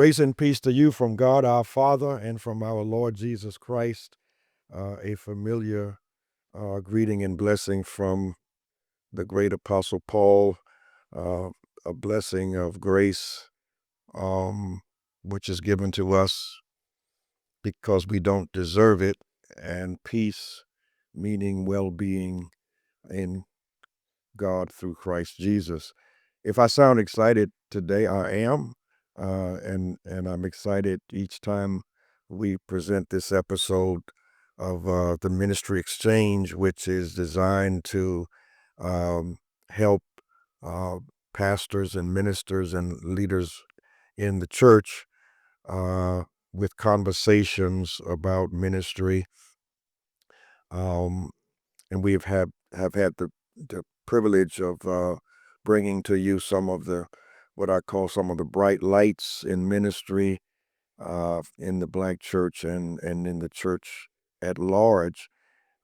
Grace and peace to you from God our Father and from our Lord Jesus Christ. A familiar greeting and blessing from the great Apostle Paul, uh, a blessing of grace, which is given to us because we don't deserve it, and peace, meaning well-being in God through Christ Jesus. If I sound excited today, I am, and I'm excited each time we present this episode of the Ministry Exchange, which is designed to um, help uh, pastors and ministers and leaders in the church uh, with conversations about ministry. Um, and we have had the privilege of bringing to you some of the what I call some of the bright lights in ministry in the Black church and in the church at large.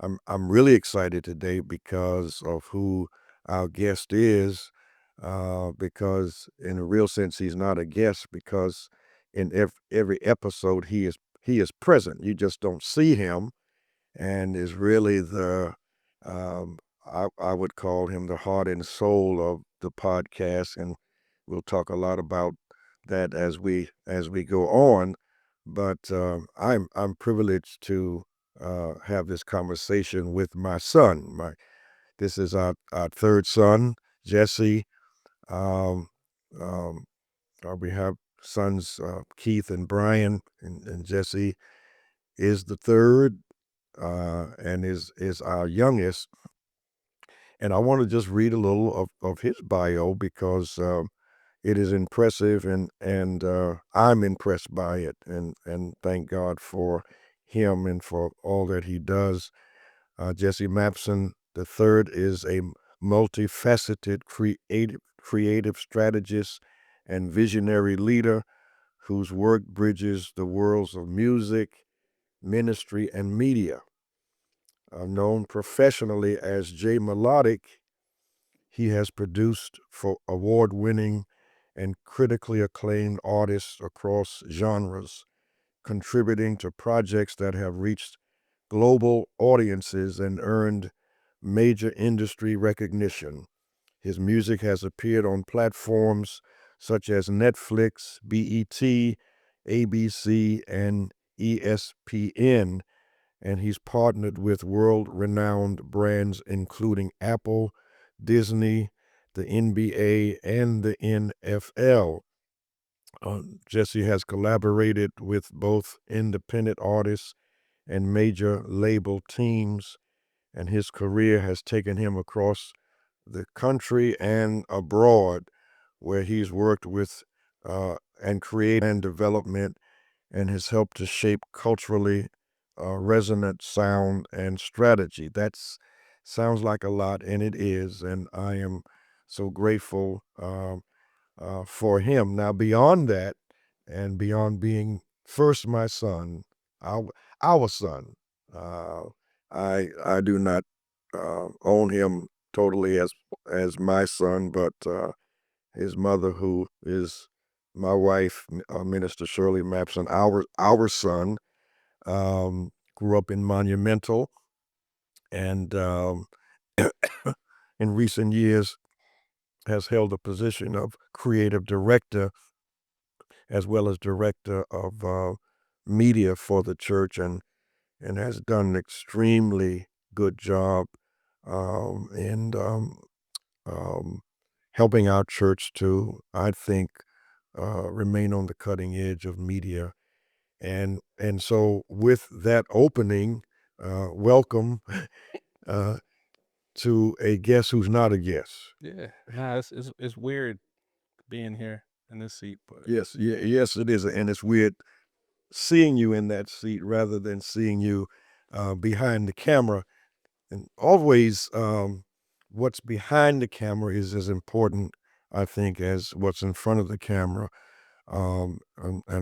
I'm really excited today because of who our guest is. Because in a real sense, he's not a guest because in every episode he is present. You just don't see him, and is really the um, I would call him the heart and soul of the podcast, and we'll talk a lot about that as we go on. But I'm privileged to have this conversation with my son. This is our third son, Jesse. Um, um, we have sons Keith and Brian, and Jesse is the third and is our youngest. And I want to just read a little of his bio because it is impressive, and I'm impressed by it, and thank God for him and for all that he does. Jesse Mapson III is a multifaceted creative strategist and visionary leader whose work bridges the worlds of music, ministry, and media. Known professionally as J Melodic, he has produced for award-winning and critically acclaimed artists across genres, contributing to projects that have reached global audiences and earned major industry recognition. His music has appeared on platforms such as Netflix, BET, ABC, and ESPN, and he's partnered with world-renowned brands including Apple, Disney, the NBA, and the NFL. Jesse has collaborated with both independent artists and major label teams, and his career has taken him across the country and abroad, where he's worked with and created and development and has helped to shape culturally resonant sound and strategy. That sounds like a lot, and it is, and I am so grateful for him. Now, beyond that, and beyond being first my son, our, our son, uh, I do not own him totally as my son, but his mother, who is my wife, Minister Shirley Mapson, our son, grew up in Monumental, and in recent years has held a position of creative director as well as director of media for the church, and has done an extremely good job in um, helping our church to, I think, remain on the cutting edge of media. And so with that opening, welcome uh, to a guest who's not a guest. Yeah, nah, it's weird being here in this seat, but Yes, it is, and it's weird seeing you in that seat rather than seeing you behind the camera. And always, what's behind the camera is as important, I think, as what's in front of the camera. And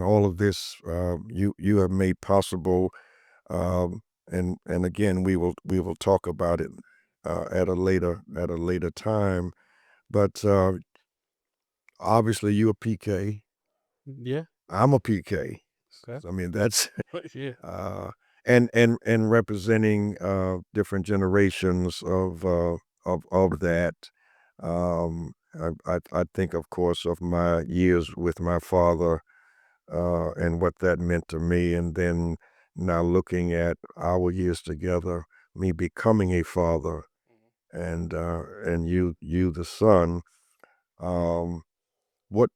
all of this you have made possible, and again we will talk about it at a later time. But obviously, you a PK. yeah, I'm a PK. Okay. I mean, that's Yeah. uh, and representing different generations of that. I think, of course, of my years with my father and what that meant to me, and then now looking at our years together, me becoming a father, and you the son. Um, what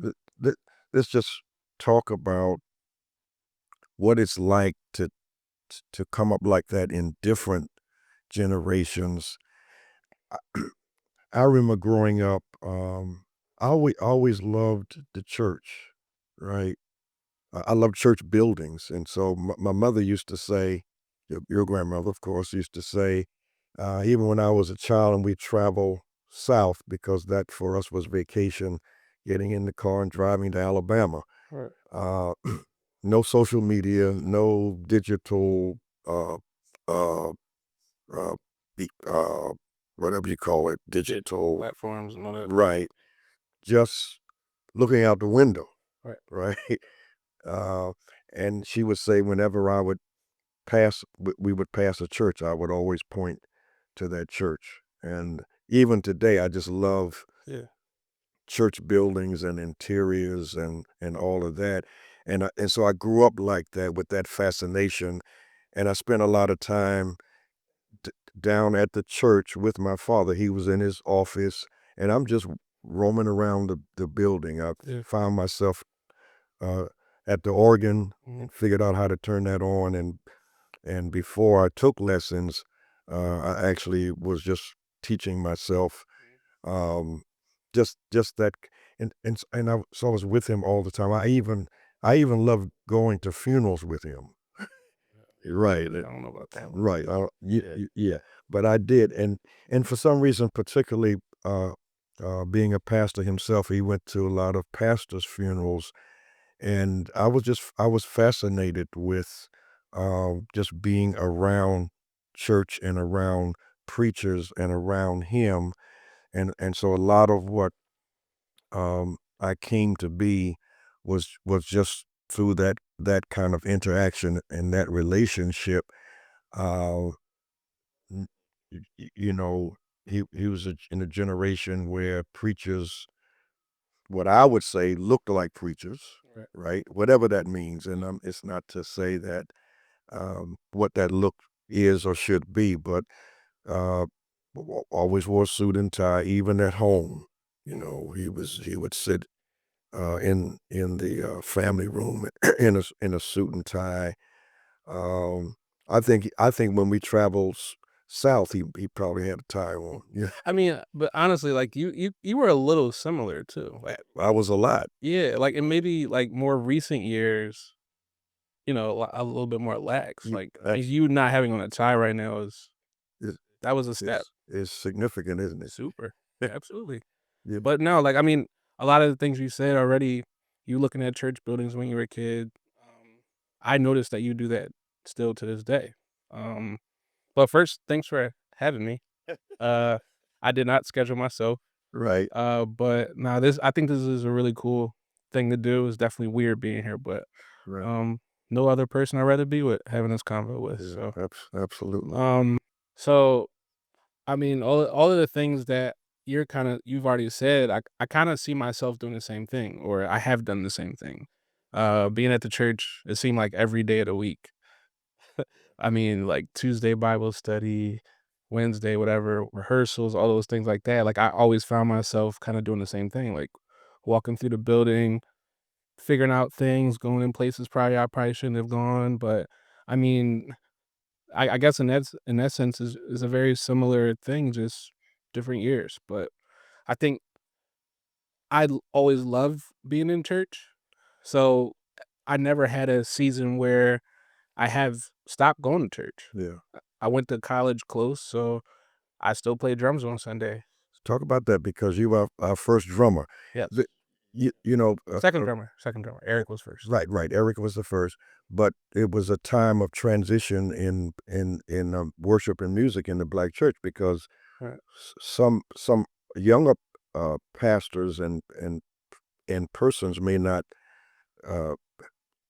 th- th- let's just talk about what it's like to come up like that in different generations. I remember growing up, I always loved the church, right? I love church buildings, and so my mother used to say, your grandmother, of course, used to say, even when I was a child and we travel south, because that for us was vacation, getting in the car and driving to Alabama. Right. Uh, no social media, no digital, uh, uh, uh, uh, whatever you call it, Yeah. digital, Platforms and all that. right? Just looking out the window, Right. right? Uh, and she would say whenever I would we would pass a church, I would always point to that church. And even today, I just love Yeah. church buildings and interiors and all of that. And so I grew up like that with that fascination. And I spent a lot of time d- down at the church with my father. He was in his office, and I'm just roaming around the building. I Yeah. found myself uh, at the organ Mhm. and figured out how to turn that on. And before I took lessons, I actually was just teaching myself. Um, just that, so I was with him all the time. I even loved going to funerals with him. Right. I don't know about that one. Right. Yeah. Yeah. But I did, and for some reason, particularly being a pastor himself, he went to a lot of pastors' funerals, and I was fascinated with just being around church and around preachers and around him, and so a lot of what I came to be was just through that kind of interaction and that relationship. Uh, n- you know, he was in a generation where preachers, what I would say, looked like preachers, Right. right? Whatever that means, and it's not to say that what that look is or should be, but uh, always wore a suit and tie, even at home. He would sit in the family room in a suit and tie. Um, I think when we traveled south, he probably had a tie on. Yeah, I mean, but honestly, like you were a little similar too. Like, I was a lot. yeah, like and maybe like more recent years, a little bit more lax. You, Like that's you not having on a tie right now is is that was a step. is significant, isn't it? Super. Absolutely. Yeah, But no, like I mean, a lot of the things you said already, you looking at church buildings when you were a kid, I noticed that you do that still to this day. Um, but first, thanks for having me. Uh, I did not schedule myself. right, But now I think this is a really cool thing to do. It's definitely weird being here, but right. um, no other person I'd rather be with having this convo with. Yeah, So, absolutely. um, so I mean, all of the things that you've already said, I kind of see myself doing the same thing, or I have done the same thing. Being at the church, it seemed like every day of the week. I mean, like Tuesday Bible study, Wednesday, whatever, rehearsals, all those things like that. Like I always found myself kind of doing the same thing, like walking through the building, figuring out things, going in places I probably shouldn't have gone. But I mean, I guess in that sense is a very similar thing, just different years. But I think always loved being in church. So I never had a season where I have stopped going to church. Yeah. I went to college close, so I still play drums on Sunday. Talk about that because you are our first drummer. Yes. The, you know, Second drummer. Eric was first. right, right. Eric was the first, but it was a time of transition in worship and music in the black church because Right. some younger pastors and persons may not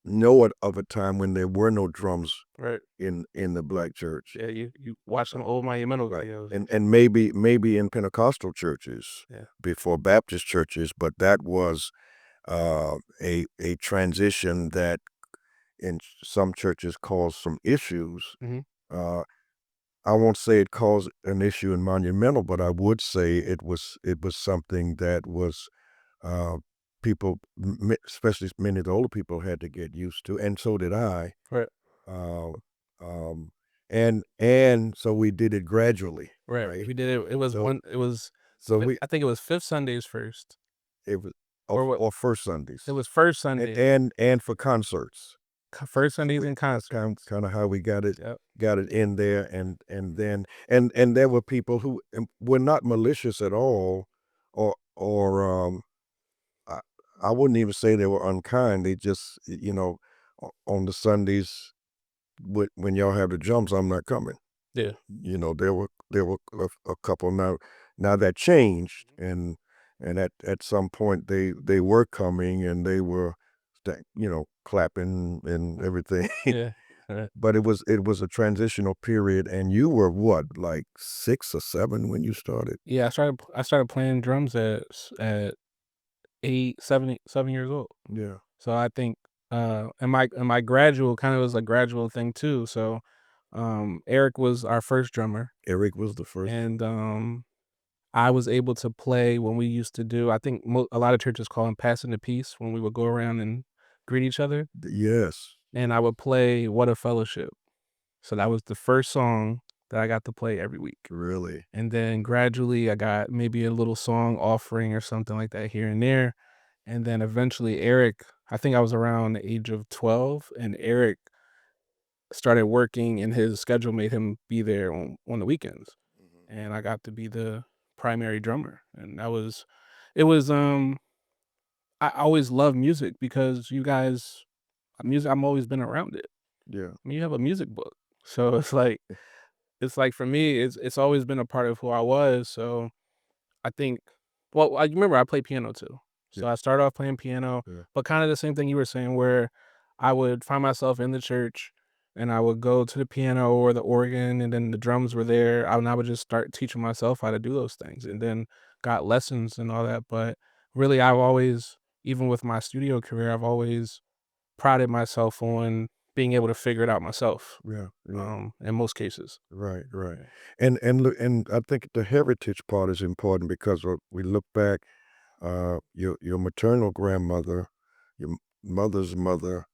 know of a time when there were no drums Right. in the black church. Yeah, you watch some old monumental Right. videos. And maybe in Pentecostal churches Yeah. before Baptist churches, but that was a transition that in some churches caused some issues. Mhm. Uh, I won't say it caused an issue in Monumental, but I would say it was something that was uh, people, especially many of the older people, had to get used to, and so did I. Right. Uh, um, and so we did it gradually, Right. right? We did it. It was So one. It was. so we I think it was fifth Sundays first, it was or what? or first It Sundays, was first Sunday, and for concerts. first Sundays We in concerts. kind of how we Yep. got it in there, and then and there were people who were not malicious at all, or I, I wouldn't even say they were unkind. They just, on the Sundays when y'all have the jumps, I'm not coming. Yeah. There were a couple. Now that changed, and at some point they were coming, and they were clapping and everything. Yeah. Right. But it was a transitional period, and you were what, like 6 or 7 when you started? Yeah. I started playing drums at 7 years old. Yeah. So I think, and my gradual kind of was a gradual thing too. So, Eric was our first drummer, Eric was the first. and I was able to play when we used to do. I think a lot of churches call him passing the peace when we would go around and greet each other, Yes, and I would play "What a Fellowship." So that was the first song that I got to play every week. really. And then gradually I got maybe a little song offering or something like that here and there. And then eventually Eric, I think I was around the age of 12, and Eric started working and his schedule made him be there on the weekends. Mhm. And I got to be the primary drummer. And it was I always loved music because you guys music I'm always been around it. Yeah, I mean, you have a music book. So it's like for me, it's always been a part of who I was. So I think, well, I remember I played piano too. yeah, So I started off playing piano, yeah. but kind of the same thing you were saying, where I would find myself in the church and I would go to the piano or the organ, and then the drums were there. And I would just start teaching myself how to do those things, and then got lessons and all that. But really, I've always, even with my studio career, I've always prided myself on being able to figure it out myself. Yeah, yeah. In most cases. Right, right. Yeah. And look, and I think the heritage part is important because we look back, your maternal grandmother, your mother's mother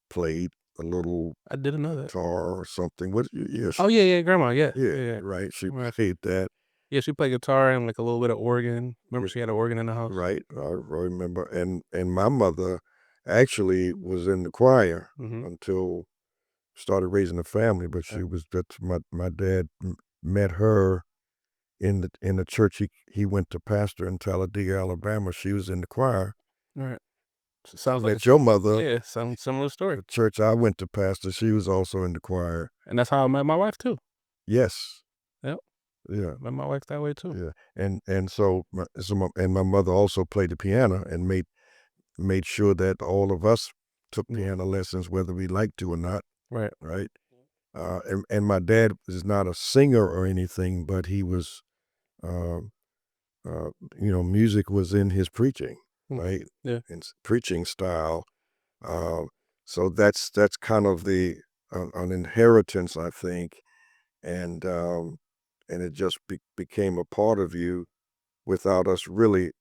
played a little I didn't know that. guitar or something. What? Yes, Oh, yeah, yeah, grandma, yeah, yeah, yeah, yeah. right. She Grandma, played that. yeah, she played guitar and, like, a little bit of organ. Remember Yeah, she had an organ in the house? right. I remember. And my mother actually was in the choir Mhm. until started raising a family, but Right, that's my dad met her in the church he went to pastor in Talladega, Alabama. She was in the choir. right. Sounds like a Met your mother, yeah, some similar story. the church I went to pastor, she was also in the choir. And that's how I met my wife too. Yes. Yep, Yeah. met my wife that way too. Yeah. And so my mother also played the piano and made sure that all of us took Mm, piano lessons whether we liked to or not, right, right? And my dad is not a singer or anything, but he was, um, music was in his preaching, mm, right? yeah, And preaching style. Uh, so that's kind of the an inheritance, I think, and it just became a part of you without us really.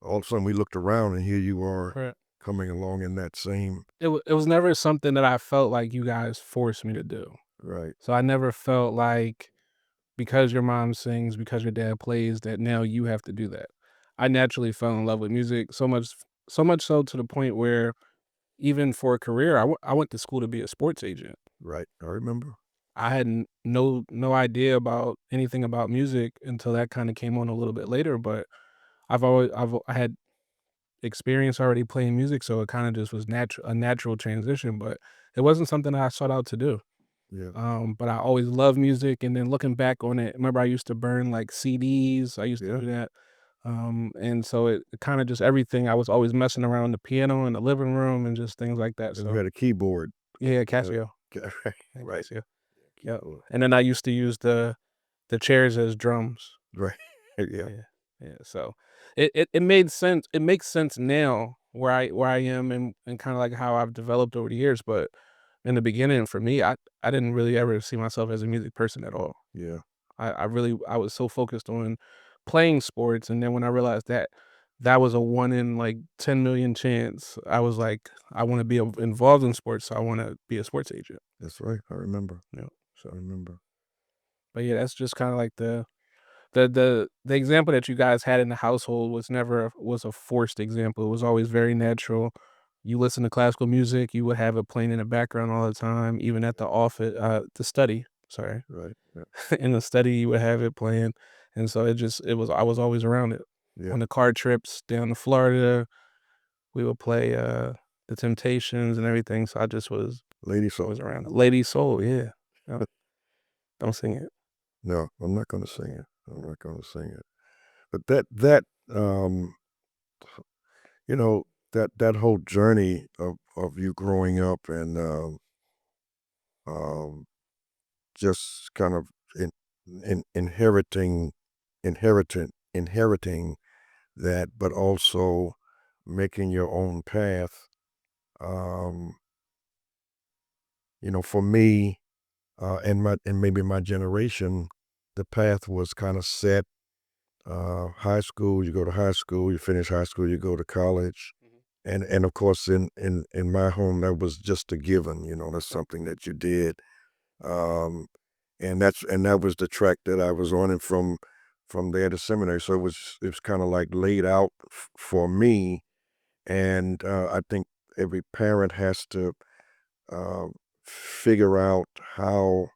All of a sudden, we looked around, and here you are right. coming along in that same. It was never something that I felt like you guys forced me to do. Right, So I never felt like because your mom sings, because your dad plays, that now you have to do that. I naturally fell in love with music so much so to the point where even for a career, I went to school to be a sports agent. right. I remember. I had no idea about anything about music until that kinda came on a little bit later, but I had experience already playing music, so it kinda just was a natural transition, but it wasn't something I sought out to do. Yeah, But I always loved music, and then looking back on it, remember I used to burn, like, CDs, I used to yeah, do that. And so it kind of just everything. I was always messing around the piano in the living room and just things like that. And you So had a keyboard. yeah, Uh, Casio. right, Yeah, right. Casio. Yep. Keyboard. And then I used to use the chairs as drums. Right. Yeah. Yeah. Yeah. So it made sense. It makes sense now where I am and kind of like how I've developed over the years. But in the beginning, for me, I didn't really ever see myself as a music person at all. Yeah. I was so focused on playing sports, and then when I realized that that was a 1 in, like, 10 million chance, I was like, "I wanna be involved in sports, so I wanna be a sports agent." That's right. I remember. You know? I So, remember. but yeah, that's just kinda like the example that you guys had in the household was never was a forced example, it was always very natural. You listen to classical music, you would have it playing in the background all the time, even at the study, sorry. Right. Yeah. In the study, you would have it playing, and so it was I was always around it. Yeah. On the car trips down to Florida, we would play, The Temptations and everything, so I just was Lady Soul. always around it. Lady Soul, yeah. Yep. Don't sing it. No, I'm not going to sing it. I'm not going to sing it. But um, you know, that whole journey of you growing up and um, just kind of inheriting, inheriting that, but also making your own path. Um, for me, and maybe my generation, the path was kind of set. High school, you go to high school, you finish high school, you go to college. Mhm. And of course, in my home, that was just a given. That's something that you did. Um, and that was the track that I was on, and from there to seminary. So it was kind of like laid out for me. And I think every parent has to uh, figure out how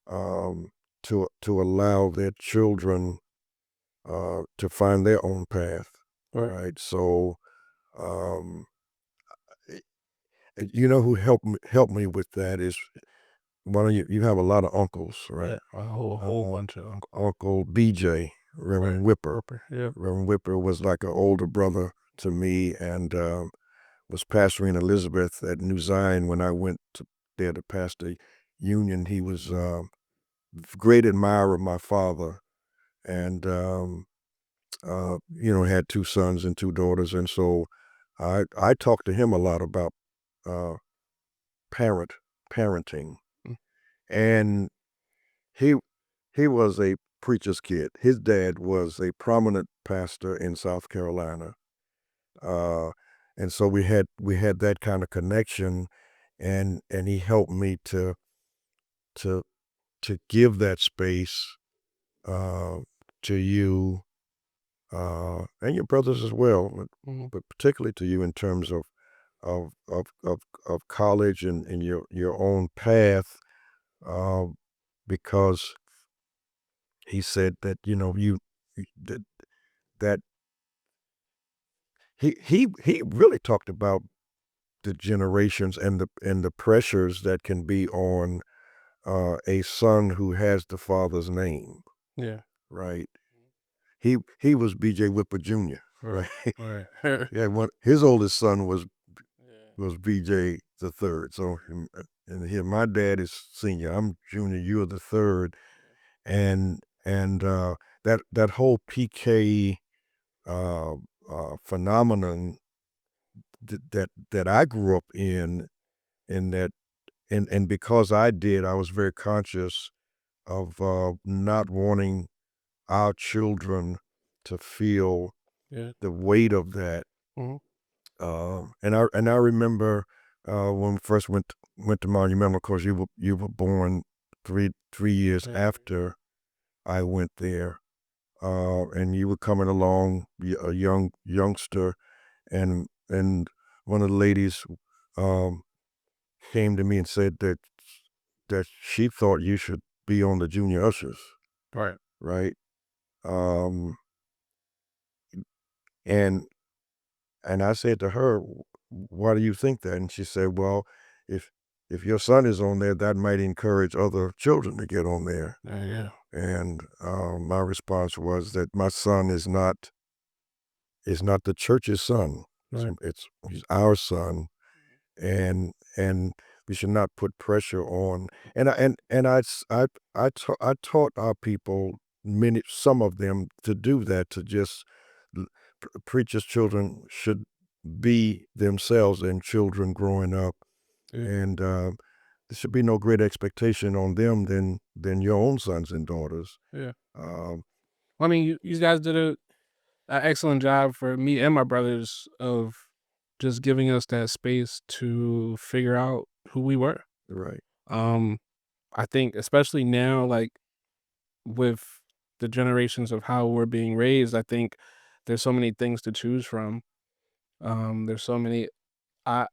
um, to allow their children to find their own path, Right. right? So, um, who helped me with that is one of you. You have a lot of uncles, right? Yeah, a whole bunch of uncle. Uncle BJ, Right. Reverend Whipper. Ripper, yep. Reverend Whipper was like an older brother to me, and was pastoring Elizabeth at New Zion when I went there to pastor Union. He was great admirer of my father, and had two sons and two daughters, and so I talked to him a lot about uh, parent parenting, Mm, and he he was a preacher's kid. His dad was a prominent pastor in South Carolina, uh, and so we had that kind of connection, and he helped me to to give that space uh, to you and your brothers as well, mhm, but particularly to you in terms of college and your own path, uh, because he said that that that he really talked about the generations and the pressures that can be on a son who has the father's name, yeah. right? He was B.J. Whipper Jr., Right, right? right. Yeah, his oldest son was Yeah. was B.J. the third. So and here my dad is senior. I'm junior. You're the third, and that whole PK uh, phenomenon that I grew up in that and because I did, I was very conscious of not wanting our children to feel Yeah. the weight of that. Mhm. And I remember when we first went to Monumental. Of course, you were born three years Yeah. after I went there, and you were coming along, a youngster, and one of the ladies um, came to me and said that she thought you should be on the junior ushers, Right. right? Um, and And I said to her, "Why do you think that?" And she said, "Well, if if your son is on there, that might encourage other children to get on there." Yeah, yeah. And my response was that my son is not. is not the church's son. Right. He's our son, and we should not put pressure on. And I taught our people, some of them, to do that, to just preachers' children should be themselves and children growing up, Yeah. and there should be no great expectation on them than your own sons and daughters. Yeah. Um, Well, I mean, you guys did a excellent job for me and my brothers of just giving us that space to figure out who we were. right, Um, I think especially now, like with the generations of how we're being raised, I think there's so many things to choose from. There's so many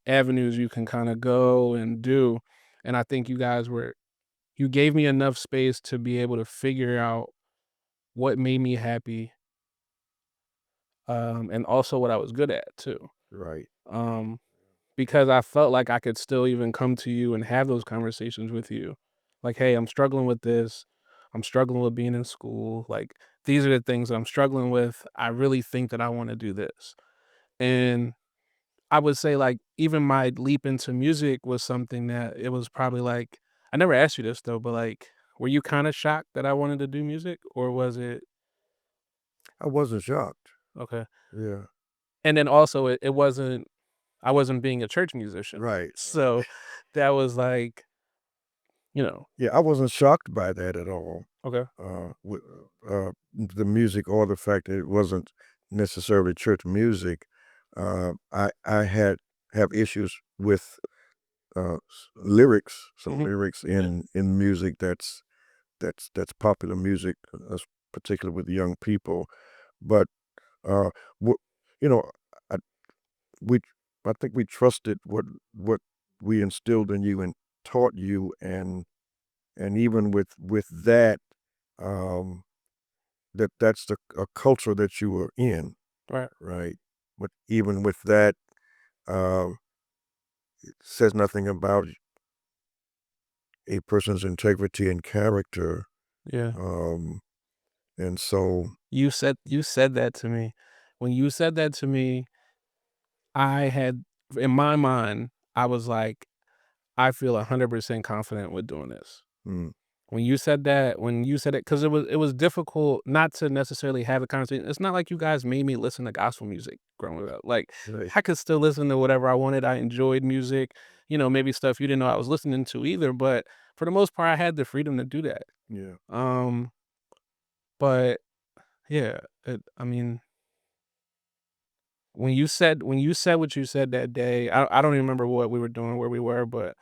avenues you can kind of go and do, and I think you gave me enough space to be able to figure out what made me happy, and also what I was good at too. right. Um, because I felt like I could still even come to you and have those conversations with you. Like, "Hey, I'm struggling with this. I'm struggling with being in school. Like, these are the things that I'm struggling with. I really think that I wanna do this." And I would say, like, even my leap into music was something that it was probably like I never asked you this though, but, like, were you kinda shocked that I wanted to do music, or was it I wasn't shocked. okay? Yeah, And then also it wasn't I wasn't being a church musician. right. So, that was like, you know Yeah, I wasn't shocked by that at all. okay. With the music, or the fact that it wasn't necessarily church music. I have issues with lyrics, some Mhm. lyrics Yeah. in music that's popular music, particularly with young people. But uh, wh- you know, I we I think we trusted what we instilled in you and taught you, and even with that, um, that's a culture that you were in, Right. right? But even with that, um, it says nothing about a person's integrity and character. Yeah. Um, and so, You said that to me. When you said that to me, I had in my mind, I was like, "I feel 100% confident with doing this." mm, When you said it, because it was difficult not to necessarily have a conversation. It's not like you guys made me listen to gospel music growing up. Like, right, I could still listen to whatever I wanted. I enjoyed music, maybe stuff you didn't know I was listening to either, but for the most part, I had the freedom to do that. yeah, Um, but yeah, I mean, when you said what you said that day, I don't even remember what we were doing, where we were, but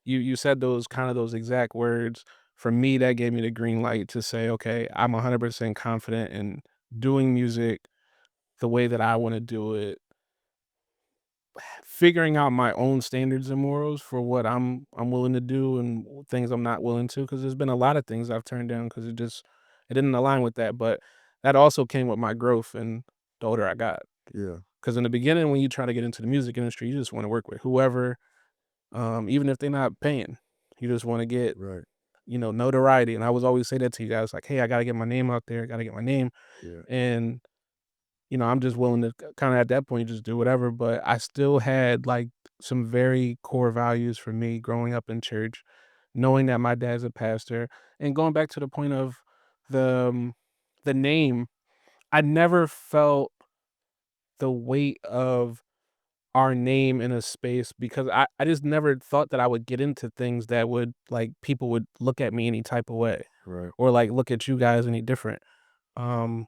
you said those exact words. For me, that gave me the green light to say, "Okay, I'm 100% confident in doing music the way that I wanna do it." Figuring out my own standards and morals for what I'm willing to do and things I'm not willing to, because 'cause there's been a lot of things I've turned down because it didn't align with that, but that also came with my growth and the older I got. yeah, Because in the beginning, when you try to get into the music industry, you just wanna work with whoever, even if they're not paying. You just wanna get, right, notoriety, and I was always say that to you guys, like, "Hey, I gotta get my name out there, I gotta get my name," yeah, and, I'm just willing to kinda at that point just do whatever, but I still had, like, some very core values for me growing up in church, knowing that my dad's a pastor, and going back to the point of the, the name, I never felt the weight of our name in a space because I just never thought that I would get into things that would like people would look at me any type of way right, or like look at you guys any different. Um,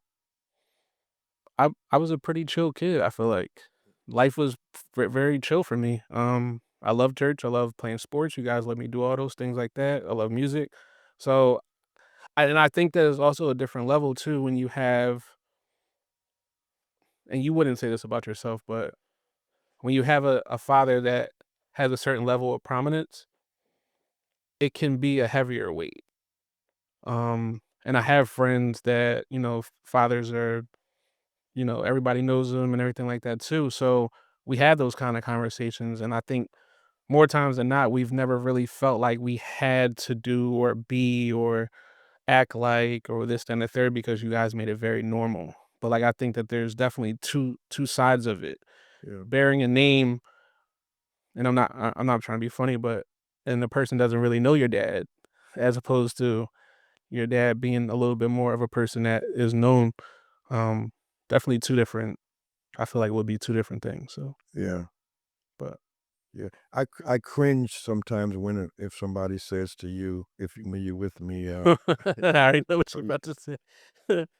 I was a pretty chill kid. I feel like life was very chill for me. I love church. I love playing sports. You guys let me do all those things like that. I love music. So, and I think there's also a different level too when you have, and you wouldn't say this about yourself, but when you have a father that has a certain level of prominence, it can be a heavier weight. And I have friends that, fathers are, everybody knows them and everything like that too. So we had those kind of conversations. And I think more times than not, we've never really felt like we had to do or be or act like or this, that, and the third because you guys made it very normal. but, like, I think that there's definitely two sides of it. Yeah. Bearing a name, and I'm not trying to be funny, but and the person doesn't really know your dad, as opposed to your dad being a little bit more of a person that is known. Um, Definitely 2 different, I feel like, would be 2 different things, so, Yeah. but Yeah. I cringe sometimes when if somebody says to you, if you when you're with me, I already know what "Are you're you about to say.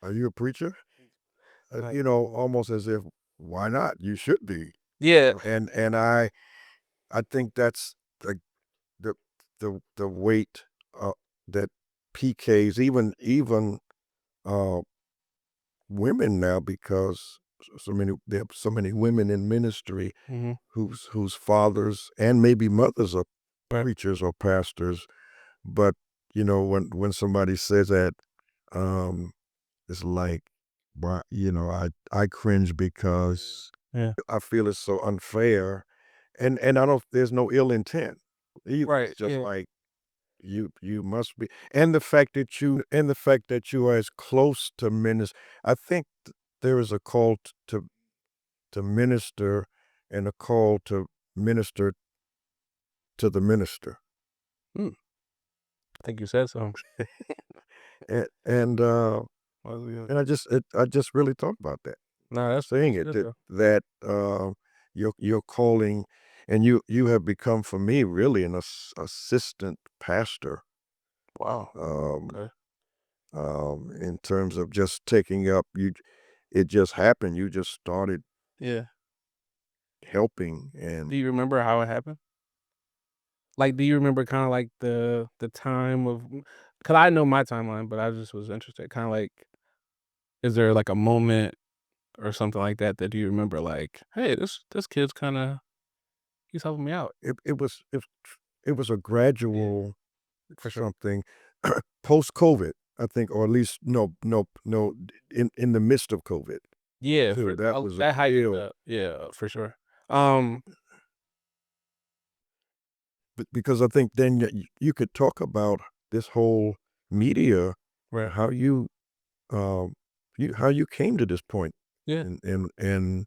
are you a preacher?" Like, Almost as if, "Why not? You should be." yeah, And I think that's the the weight, that PKs, even, uh, women now, because so many there are so many women in ministry mhm, whose fathers and maybe mothers are right, preachers or pastors. But, when somebody says that, um, it's like, why, I cringe because yeah, I feel it's so unfair, and I don't there's no ill intent either. It's right, just yeah, like you must be, and the fact that you are as close to minister. I think there is a call to minister and a call to minister to the minister. mm, I think you said something. And Well, yeah. I just really thought about that, Nah, saying that's it, good though. that your calling, and you have become for me really an assistant pastor, Wow, um, okay, in terms of just taking up you. It just happened. You just started yeah. helping, Do and you remember how it happened? Like, do you remember kinda like the time of, cause I know my timeline, but I just was interested, kinda like, is there like a moment or something like that that you remember like, "Hey, this kid's kinda he's helping me out." it was a Yeah, gradual for sure. something post COVID, I think, or at least no, in the midst of COVID Yeah, too. for That was a that hyped it real. up. Yeah, for sure. Um, Because I think then you could talk about this whole media, right. how um, how you came to this point, Yeah, and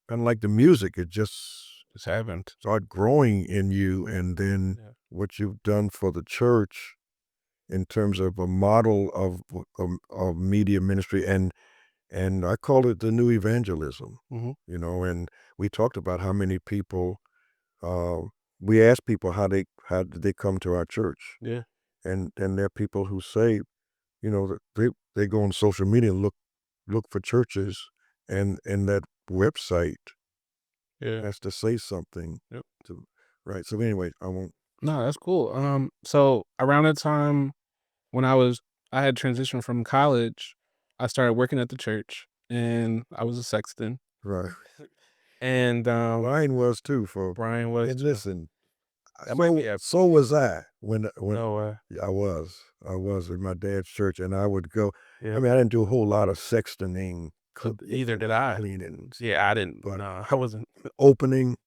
like the music, it just just happened. started growing in you, and then Yeah. what you've done for the church in terms of a model of media ministry, and I call it the new evangelism, Mhm. and we talked about how many people, uh, we asked people how did they come to our church, Yeah, and there are people who say, that they go on social media and look for churches, and that website yeah. has to say something Yep. to, right. So anyway, I won't. No, that's cool. So around the time when I had transitioned from college, I started working at the church, and I was a sexton, Right. and, Mine was too. Brian was And too. listen, That might be a so was I when no, yeah, I was in my dad's church, and I would go. I yeah, mean, I didn't do a whole lot of sextoning, either did I. cleanings, Yeah, I didn't, but no, I wasn't. opening,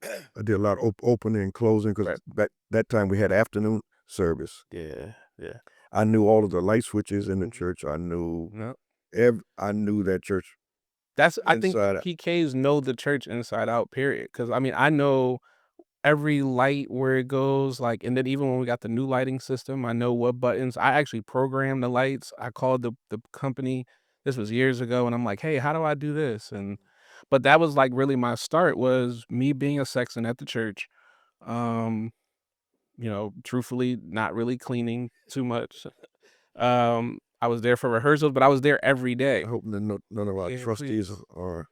I did a lot of opening and closing, because Right. back that time we had afternoon service. Yeah, yeah. I knew all of the light switches in the Mhm. church. No. I knew that church I think the inside out. PKs know the church inside out, period. Cause I mean, I know every light where it goes, like, and then even when we got the new lighting system, I know what buttons I actually programmed the lights. I called the company. This was years ago, and I'm like, "Hey, how do I do this?" And but that was, like, really my start was me being a sexton at the church. Um, truthfully, not really cleaning too much. I was there for rehearsals, but I was there every I day. hope that none of our Yeah, trustees please. are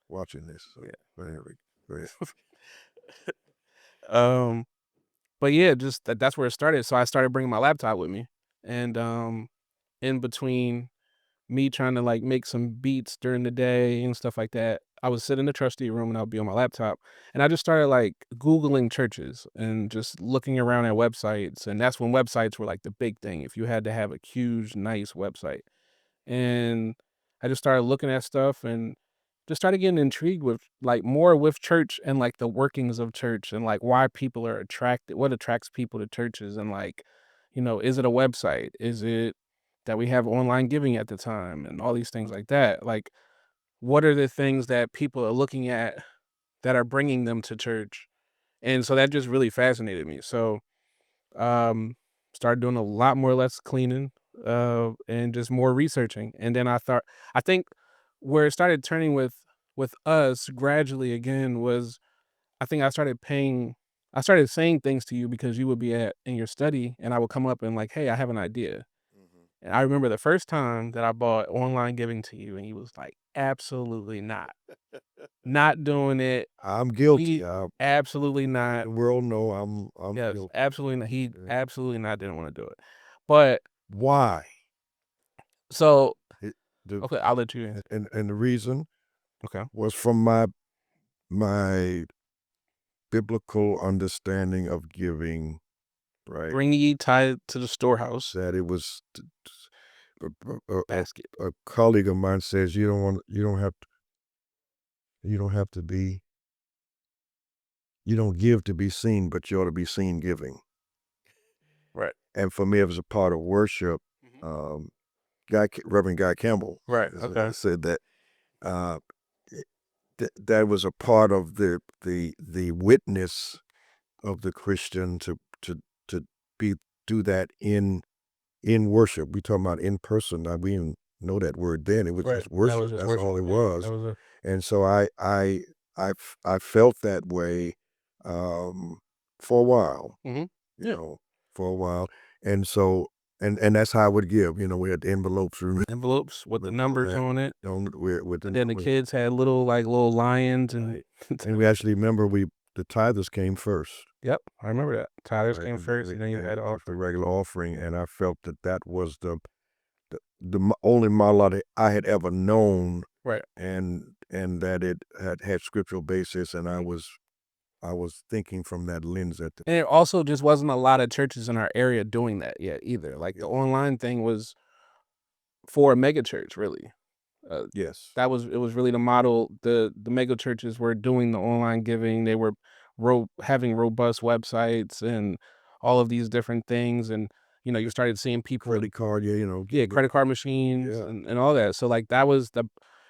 watching this. So, Yeah. but anyway, go ahead. Um, but yeah, just that's where it started. So I started bringing my laptop with me, and in between me trying to like make some beats during the day and stuff like that, I would sit in the trustee room and I'll be on my laptop, and I just started like Googling churches and just looking around at websites, and that's when websites were like the big thing. If you had to have a huge, nice website, and I just started looking at stuff and just started getting intrigued with like more with church and like the workings of church and like why people are attracted, what attracts people to churches, and like, is it a website? Is it that we have online giving at the time and all these things like that. Like, what are the things that people are looking at that are bringing them to church? And so that just really fascinated me. So, um, started doing a lot more less cleaning, and just more researching. And then I think where it started turning with us gradually again was I think I started saying things to you because you would be in your study and I would come up and like, "Hey, I have an idea." Mhm. And I remember the first time that I bought online giving to you and you was like, "Absolutely not. Not doing it. I'm guilty. We absolutely Let not." the world know I'm Yes, guilty. absolutely not. He Yeah. absolutely not didn't wanna do it. But Why? so It, the okay, I'll let you answer. and the reason Okay. was from my biblical understanding of giving, right? Bring ye tithe to the storehouse That it was basket. a colleague of mine says you don't have to be you don't give to be seen, but you ought to be seen giving. Right. And for me, it was a part of worship. Mhm. Um, Reverend Guy Campbell Right, okay. said that uh, that was a part of the witness of the Christian to be do that in worship. We talking about in person. Now, we didn't know that word then. It was Right. just That was worship. just That's worship. all it Yeah, was. that was a And so I felt that way um, for a while. Mhm. You Yeah. know, for a while. And so and that's how I would give. We had the envelopes. Envelopes with the Remember numbers that? on it, With the and then the numbers. kids had little lions and Right. And we actually remember the tithers came first. Yep, I remember that. Tithers Right, came first, and then you had and with the offering. regular offering, and I felt that was the only model I had ever known, Right. and that it had scriptural basis, and Mhm. I was thinking from that lens at the And it also just wasn't a lot of churches in our area doing that yet either. Like, the yeah, online thing was for a mega church, really. Uh, yes, that was it was really the model. The mega churches were doing the online giving. They were having robust websites and all of these different things. And you started seeing people, credit card, yeah, yeah, but credit card machines yeah, and all that. So like that was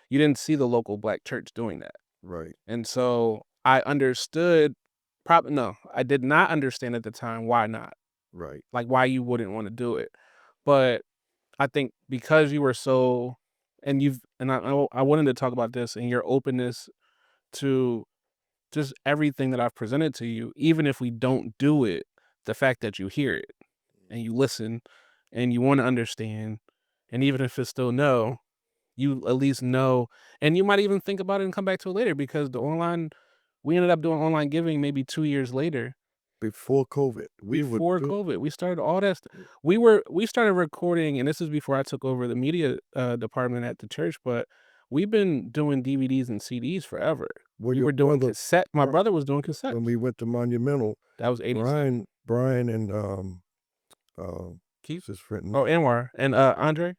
you didn't see the local black church doing that. right, And so I understood. Probably no, I did not understand at the time why not. right, Like why you wouldn't want to do it. But I think because you were so, and I wanted to talk about this and your openness to just everything that I've presented to you, even if we don't do it, the fact that you hear it and you listen and you want to understand, and even if it's still no, you at least know, and you might even think about it and come back to it later because we ended up doing online giving maybe 2 years later. before COVID, we would Before do COVID, we started all that it. we started recording, and this is before I took over the media, department at the church, but we've been doing DVDs and CDs forever. Well, We your were doing brother, cassette my Bri brother was doing when cassettes. we went to Monumental, That was '87. Brian and, Keith? what's his friend Oh, name? Anwar and, Andre?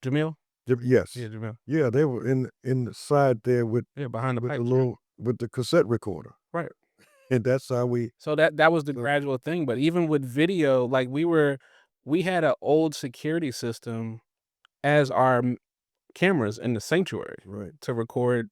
Jamil? Yeah, Yes. Jamil. Yeah, they were in the side there Yeah, behind the with the pipes, right? little with the cassette recorder, Right. and that's how we So that was the so gradual thing, but even with video, like, we had an old security system as our cameras in the sanctuary right, to record.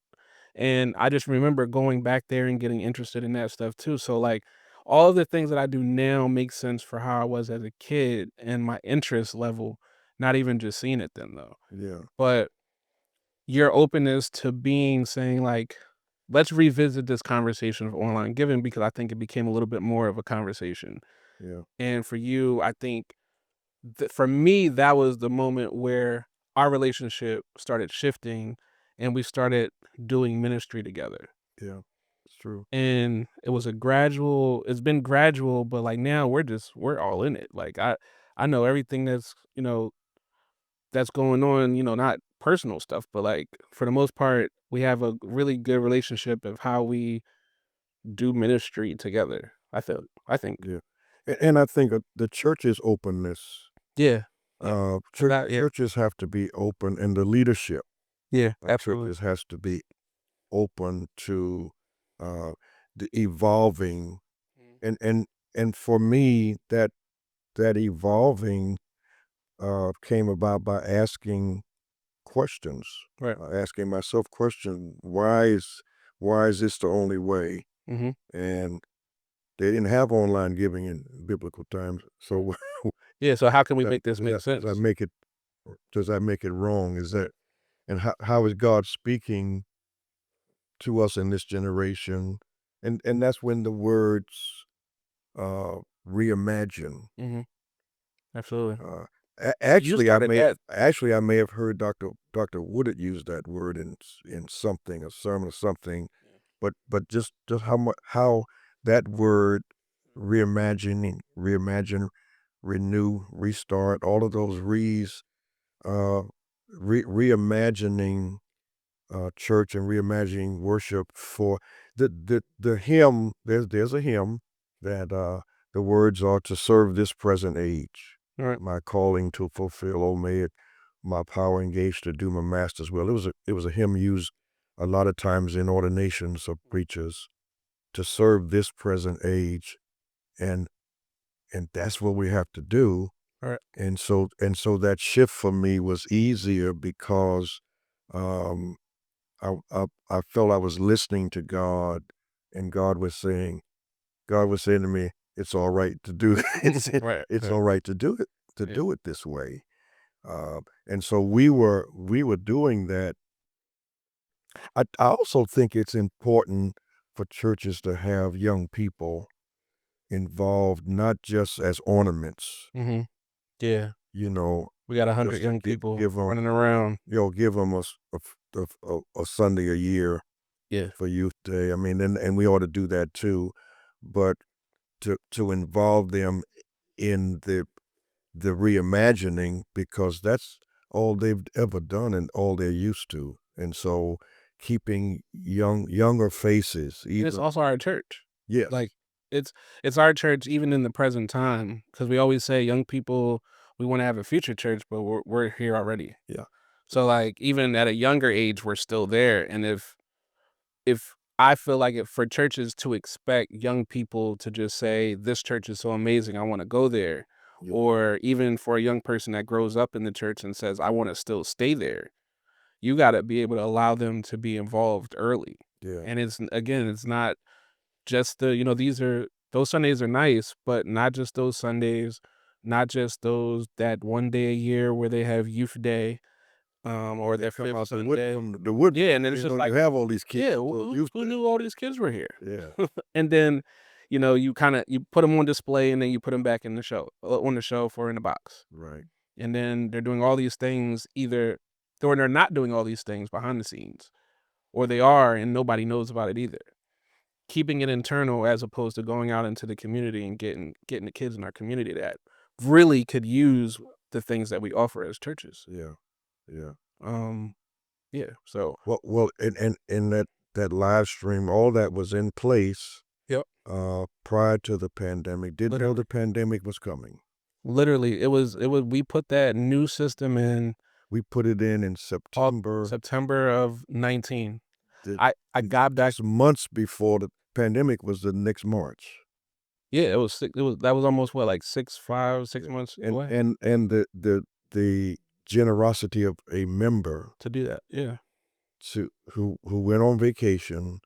And I just remember going back there and getting interested in that stuff too. So like all of the things that I do now make sense for how I was as a kid and my interest level, not even just seeing it then though. yeah, But your openness to saying like, let's revisit this conversation of online giving because I think it became a little bit more of a conversation. yeah, And for you, I think for me, that was the moment where our relationship started shifting and we started doing ministry together. yeah, it's true, And it's been gradual, but like now we're all in it. Like I know everything that's going on, not personal stuff, but like for the most part, we have a really good relationship of how we do ministry together. I think. yeah, and I think, the church's openness, Yeah. Yeah. That yeah. churches have to be open, and the leadership Yeah, of absolutely. churches has to be open to, uh, the evolving, Mhm. and for me, that evolving, came about by asking questions, Right. asking myself questions. Why is this the only way? Mhm. And they didn't have online giving in biblical times, so Yeah, so how can we that, make this make does that sense? make it wrong? Is that, and how is God speaking to us in this generation? And that's when the words reimagine. Mhm. Absolutely. Uh, You started that. actually I may have heard Dr. Woodard use that word in something, a sermon or something, but just how that word reimagine, renew, restart, all of those uh, reimagining church and reimagining worship for the hymn. There's a hymn that the words are to serve this present age. Right. My calling to fulfill, oh may it my power engaged to do my master's will. It was a hymn used a lot of times in ordinations of preachers to serve this present age, and that's what we have to do. Right. And so that shift for me was easier because um, I felt I was listening to God, and God was saying to me, "It's all right to do Right. it's Right. all right to do Yeah. it this way." And so we were doing that. I also think it's important for churches to have young people involved, not just as ornaments. Mhm. Yeah. You know, We got 100 just to young people give them, running around. give them a Sunday a year Yeah. for Youth Day. I mean, and we ought to do that too, but to involve them in the reimagining, because that's all they've ever done and all they're used to. And so keeping younger faces, And it's either, also our church. yes, Like, it's it's our church even in the present time, because we always say young people, we wanna have a future church, but we're here already. yeah, So, like, even at a younger age, we're still there, and if I feel like if for churches to expect young people to just say, "This church is so amazing, I wanna go there," yeah, or even for a young person that grows up in the church and says, "I wanna still stay there," you gotta be able to allow them to be involved early. yeah. And it's not just these are those Sundays are nice, but not just those Sundays, not just those that one day a year where they have youth day, or They their come 5th out Sunday. the wood. Yeah, and then it's You just know, like, you have all these kids yeah, for who Youth who Day. knew all these kids were here? Yeah, And then, you put them on display, and then you put them back in the show on the shelf or in the box. right. And then they're doing all these things either or they're not doing all these things behind the scenes, or they are and nobody knows about it either. Keeping it internal as opposed to going out into the community and getting the kids in our community that really could use the things that we offer as churches. Yeah, yeah. Um, yeah, so Well, and that live stream, all that was in place yep, prior to the pandemic. Didn't know literally. the pandemic was coming. Literally, it was we put that new system in We put it in all September, September of 19. the, I got back. just months before the pandemic was the next March. Yeah, it was that was almost what, like 6 Yeah. months And away the generosity of a member to do that. Yeah. who went on vacation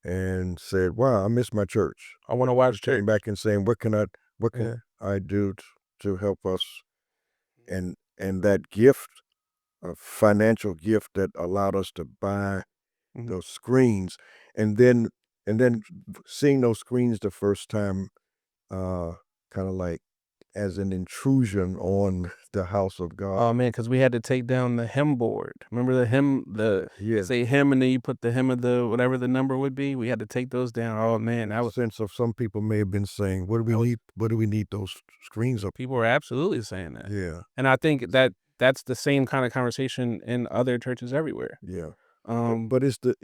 and said, "Wow, I miss my church." I wanna And watch came church. back and saying, what can Yeah. I do to help us?" And that gift, a financial gift that allowed us to buy Mhm. those screens, and then seeing those screens the first time, uh, kind of like as an intrusion on the house of God. Oh, man, because we had to take down the hymn board. Remember the hymn, Yeah, say hymn, and then you put the hymn of the whatever the number would be? We had to take those down. Oh, man, in the sense of some people may have been saying, "What do we that was need? What do we need those screens up?" people were absolutely saying that. Yeah, And I think that's the same kind of conversation in other churches everywhere. yeah. Um, But it's the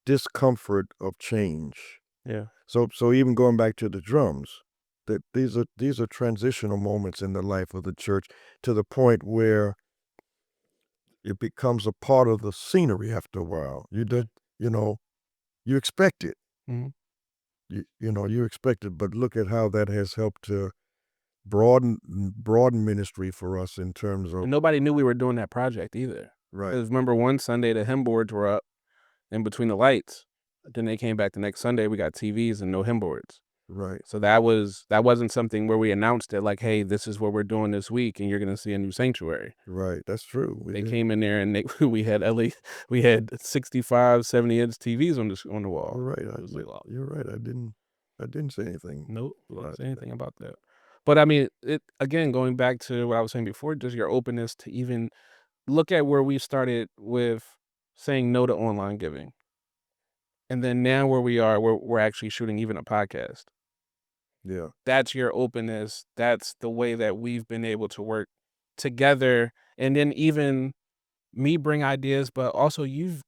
discomfort of change. yeah. So even going back to the drums, that these are transitional moments in the life of the church, to the point where it becomes a part of the scenery after a while. You know, you expect it. Mhm. You expect it, but look at how that has helped to broaden ministry for us in terms of And nobody knew we were doing that project either. right, 'Cause remember one Sunday the hymn boards were up in between the lights. Then they came back the next Sunday, we got TVs and no hymn boards. right, So that wasn't something where we announced it like, "Hey, this is what we're doing this week, and you're gonna see a new sanctuary." right. That's true. We They did. came in there and they we had at least we had 65, 70-inch TVs on the wall. You're right. It was like, "Well, You're right. I didn't say anything nope, we didn't about say that. anything about that." But I mean, it again, going back to what I was saying before, just your openness to even look at where we started with saying no to online giving, and then now where we are, we're actually shooting even a podcast. Yeah, That's your openness. That's the way that we've been able to work together, and then even me bring ideas, but also you've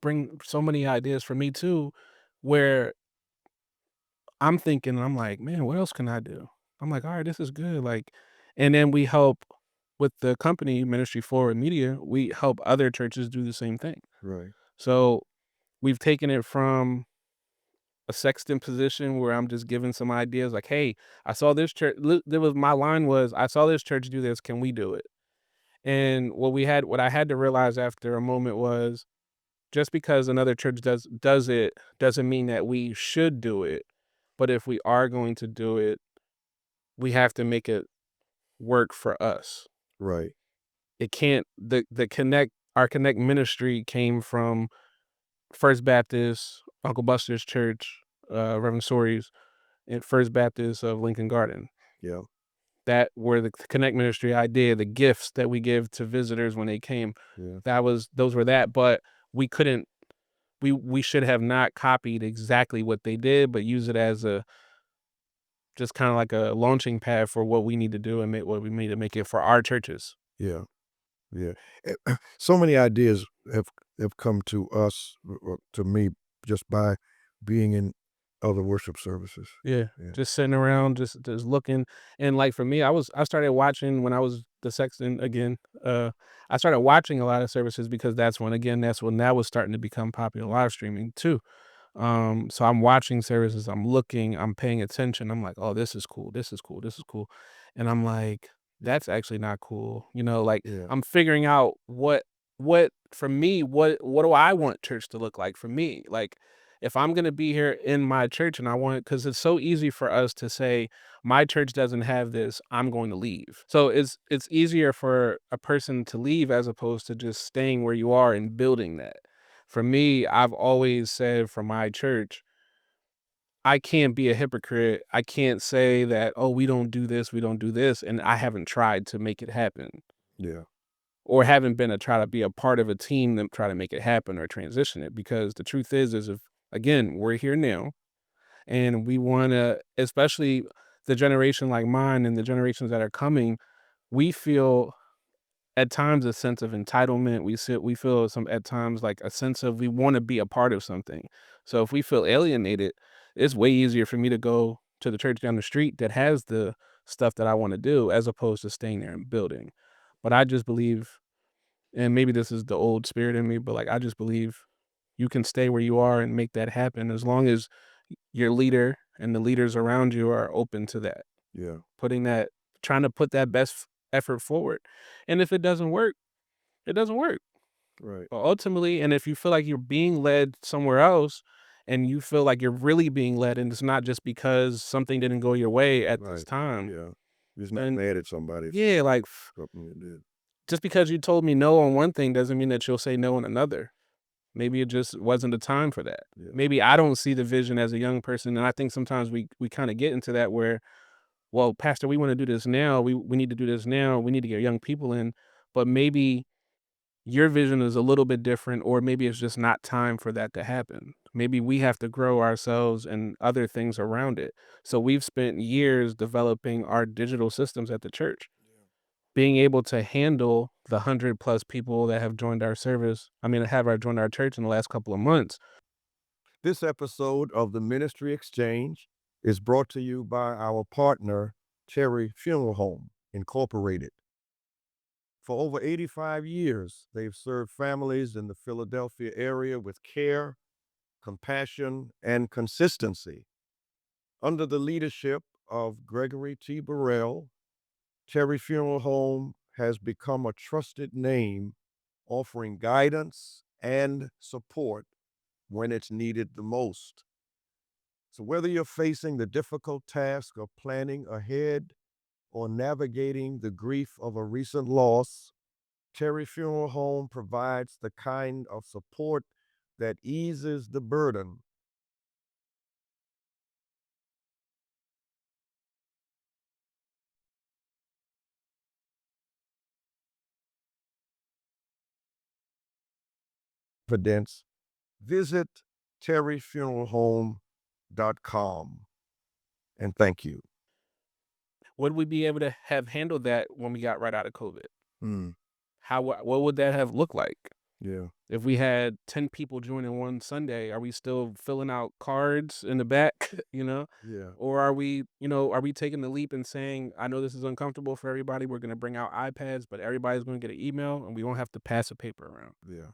bring so many ideas for me too, where I'm thinking, I'm like, "Man, what else can I do?" I'm like, "Alright, this is good," like and then we help with the company, MinistryForward Media, we help other churches do the same thing. right, So, we've taken it from a sexton position where I'm just giving some ideas like, "Hey, I saw this church" there was my line was, "I saw this church do this, can we do it?" And what I had to realize after a moment was, just because another church does it, doesn't mean that we should do it, but if we are going to do it, we have to make it work for us. right. It can't the Connect our Connect ministry came from First Baptist, Uncle Buster's church, Reverend Sory's, and First Baptist of Lincoln Garden. Yeah, That were the Connect ministry idea, the gifts that we give to visitors when they came, yeah, those were that, but we couldn't we should have not copied exactly what they did, but use it as a just kinda like a launching pad for what we need to do and make what we need to make it for our churches. yeah, yeah. So many ideas have come to us, or to me, just by being in other worship services. Yeah, Yeah, just sitting around, just looking, and, like, for me, I started watching when I was the sexton again, I started watching a lot of services because that's when that was starting to become popular, live streaming too. So I'm watching services, I'm looking, I'm paying attention. I'm like, "Oh, this is cool. This is cool. This is cool." And I'm like, "That's actually not cool." Like yeah, I'm figuring out what for me, what do I want church to look like for me? Like if I'm going to be here in my church and I want cuz it's so easy for us to say my church doesn't have this, I'm going to leave. So it's easier for a person to leave as opposed to just staying where you are and building that. For me, I've always said for my church, I can't be a hypocrite. I can't say that, "Oh, we don't do this, we don't do this," and I haven't tried to make it happen yeah, or haven't been to try to be a part of a team that try to make it happen or transition it because the truth is if again, we're here now and we wanna especially the generation like mine and the generations that are coming, we feel at times a sense of entitlement. We feel some at times like a sense of we want to be a part of something. So if we feel alienated, it's way easier for me to go to the church down the street that has the stuff that I want to do as opposed to staying there and building. But I just believe, and maybe this is the old spirit in me, but like I just believe you can stay where you are and make that happen as long as your leader and the leaders around you are open to that, yeah, putting that, trying to put that best effort forward. And if it doesn't work, it doesn't work. right, But ultimately, and if you feel like you're being led somewhere else and you feel like you're really being led and it's not just because something didn't go your way at this right. time, Yeah. Just not then mad at somebody for yeah, like something you did. just because you told me no on one thing doesn't mean that you'll say no on another. Maybe it just wasn't the time for that. Yeah, Maybe I don't see the vision as a young person. And I think sometimes we kind of get into that where, well, Pastor, we want to do this now. We need to do this now. We need to get young people in. But maybe your vision is a little bit different, or maybe it's just not time for that to happen. Maybe we have to grow ourselves and other things around it. So we've spent years developing our digital systems at the church, being able to handle the 100 plus people that have joined our service. I mean, joined our church in the last couple of months. this episode of the Ministry Exchange is brought to you by our partner, Cherry Funeral Home, Incorporated. For over 85 years, they've served families in the Philadelphia area with care, compassion, and consistency. Under the leadership of Gregory T. Burrell, Terry Funeral Home has become a trusted name, offering guidance and support when it's needed the most. So, whether you're facing the difficult task of planning ahead or navigating the grief of a recent loss, Terry Funeral Home provides the kind of support that eases the burden. Evidence. Visit terryfuneralhome.com. And thank you. Would we be able to have handled that when we got right out of COVID? Mm, What would that have looked like? yeah, If we had 10 people joining one Sunday, are we still filling out cards in the back, you know? yeah, Or are we taking the leap and saying, I know this is uncomfortable for everybody. We're going to bring out iPads, but everybody's going to get an email and we won't have to pass a paper around. yeah,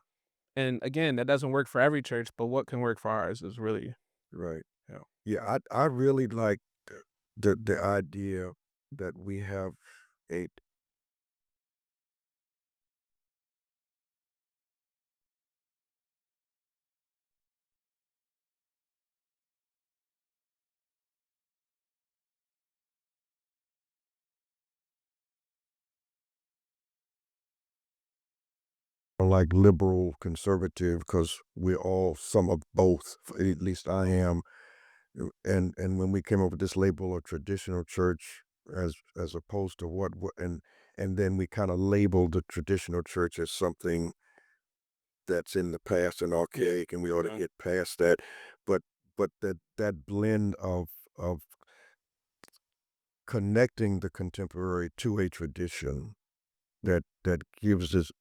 And again, that doesn't work for every church, but what can work for ours is really, right. you know, Yeah, I really like the idea that we have a like liberal conservative because we're all some of both. At least I am. And when we came up with this label of traditional church as opposed to and then we kind of labeled the traditional church as something that's in the past and archaic, and we ought to get past that. But that blend of connecting the contemporary to a tradition that gives us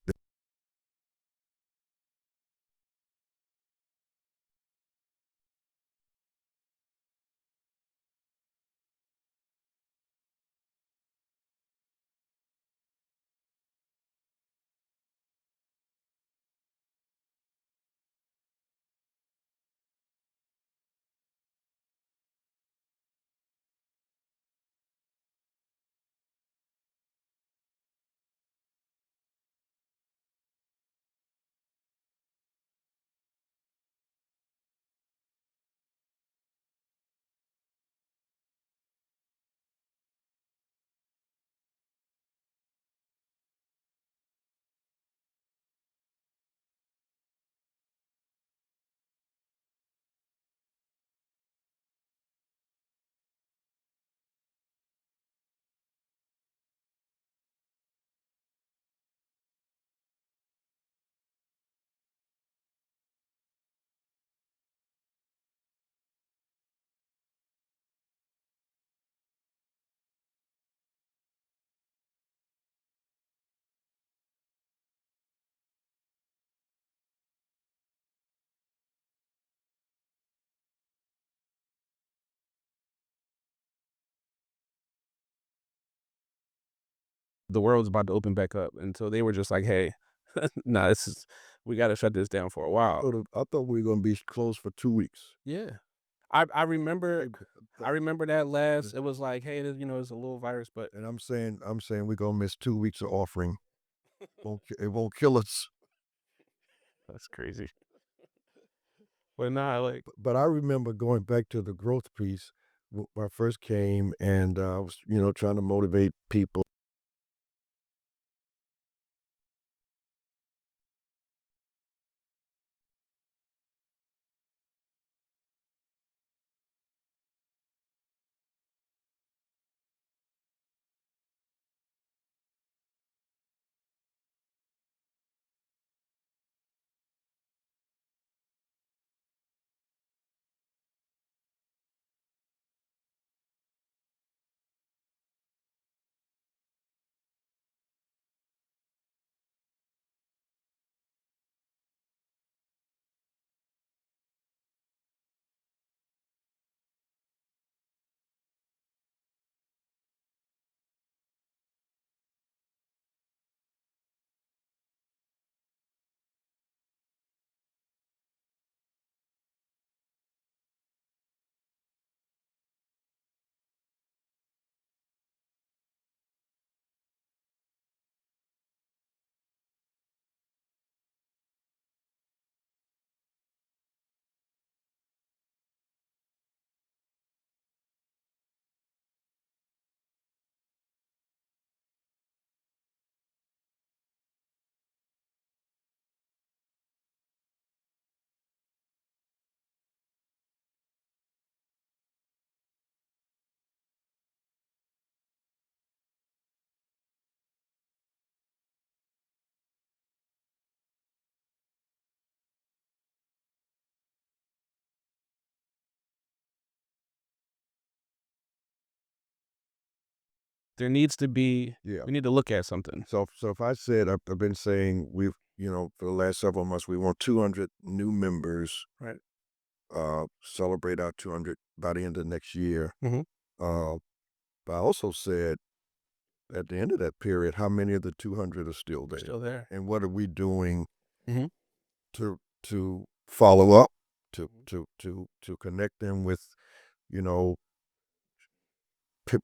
the world's about to open back up. And so they were just like, hey, nah, we got to shut this down for a while. I thought we were gonna be closed for 2 weeks. Yeah. I remember Hey, I remember that last, it was like, hey, it's a little virus, but and I'm saying we're gonna miss 2 weeks of offering. It won't kill us. that's crazy. But nah, like, But I remember going back to the growth piece when I first came, and I was trying to motivate people. There needs to be Yeah. we need to look at something. So if I said I've been saying we've for the last several months we want 200 new members, Right. celebrate our 200 by the end of next year. Mhm. Uh, but I also said at the end of that period, how many of the 200 are still We're there, still there. and what are we doing Mhm. to follow up, to Mhm. connect them with you know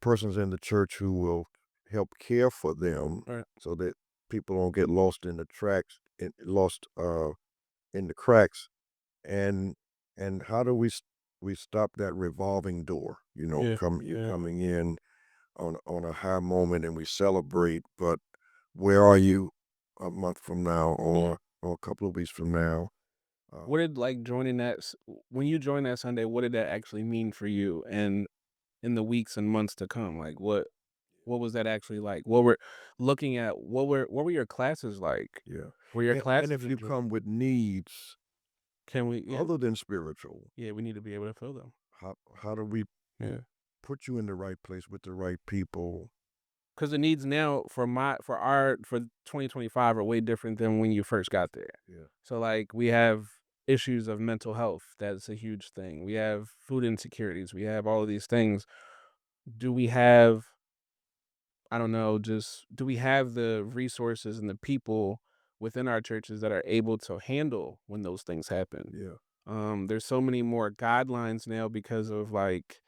persons in the church who will help care for them, Right. so that people don't get lost in the tracks, lost in the cracks, and how do we stop that revolving door? Yeah. You Yeah. coming in on a high moment and we celebrate, but where are you a month from now, or a couple of weeks from now? What did, like, joining that s when you joined that Sunday, what did that actually mean for you and in the weeks and months to come? Like, what was that actually like? What were your classes like? Yeah. Were your And classes if you enjoy come with needs can we yeah. other than spiritual, Yeah, we need to be able to fill them. how do we Yeah. put you in the right place with the right people? 'Cause the needs now for 2025 are way different than when you first got there. Yeah. So, like, we have issues of mental health, that's a huge thing. We have food insecurities, we have all of these things. Do we have I don't know, just do we have the resources and the people within our churches that are able to handle when those things happen? Yeah. There's so many more guidelines now because of like,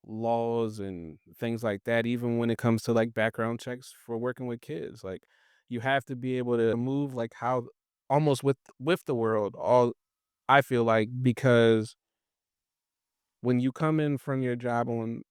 laws and things like that, even when it comes to like background checks for working with kids. Like you have to be able to move like how almost with the world, all I feel like, because when you come in from your job on